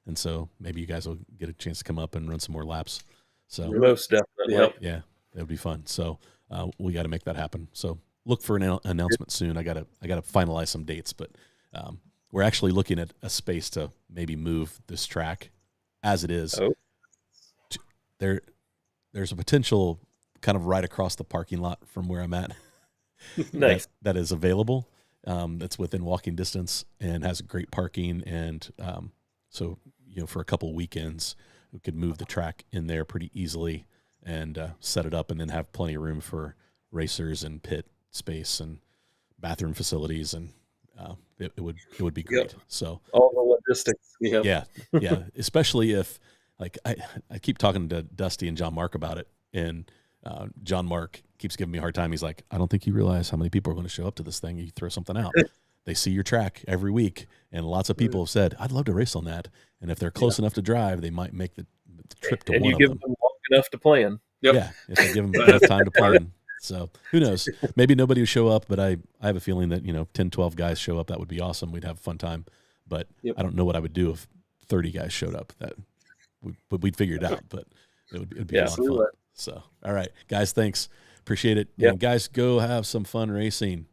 and so maybe you guys will get a chance to come up and run some more laps. So most definitely, yeah, that would be fun. So we got to make that happen. So look for an announcement soon. I gotta finalize some dates, but we're actually looking at a space to maybe move this track as it is. Oh. There's a potential kind of right across the parking lot from where I'm at. Nice. that is available. That's within walking distance and has great parking. And so, for a couple weekends, we could move the track in there pretty easily and set it up, and then have plenty of room for racers and pit space and bathroom facilities. And it would be great. Yep. So all the logistics. Yep. Yeah. Especially if, like, I keep talking to Dusty and John Mark about it, and John Mark keeps giving me a hard time. He's like, I don't think you realize how many people are going to show up to this thing. You throw something out. They see your track every week, and lots of people have said, I'd love to race on that. And if they're close enough to drive, they might make the trip to one of them. And you give them long enough to plan. Yep. Yeah, if they give them enough time to plan. So who knows? Maybe nobody will show up, but I have a feeling that 10, 12 guys show up. That would be awesome. We'd have a fun time. But I don't know what I would do if 30 guys showed up. That we'd figure it out, but it would be a lot of fun. So, all right, guys, thanks. Appreciate it. Yeah. And guys, go have some fun racing.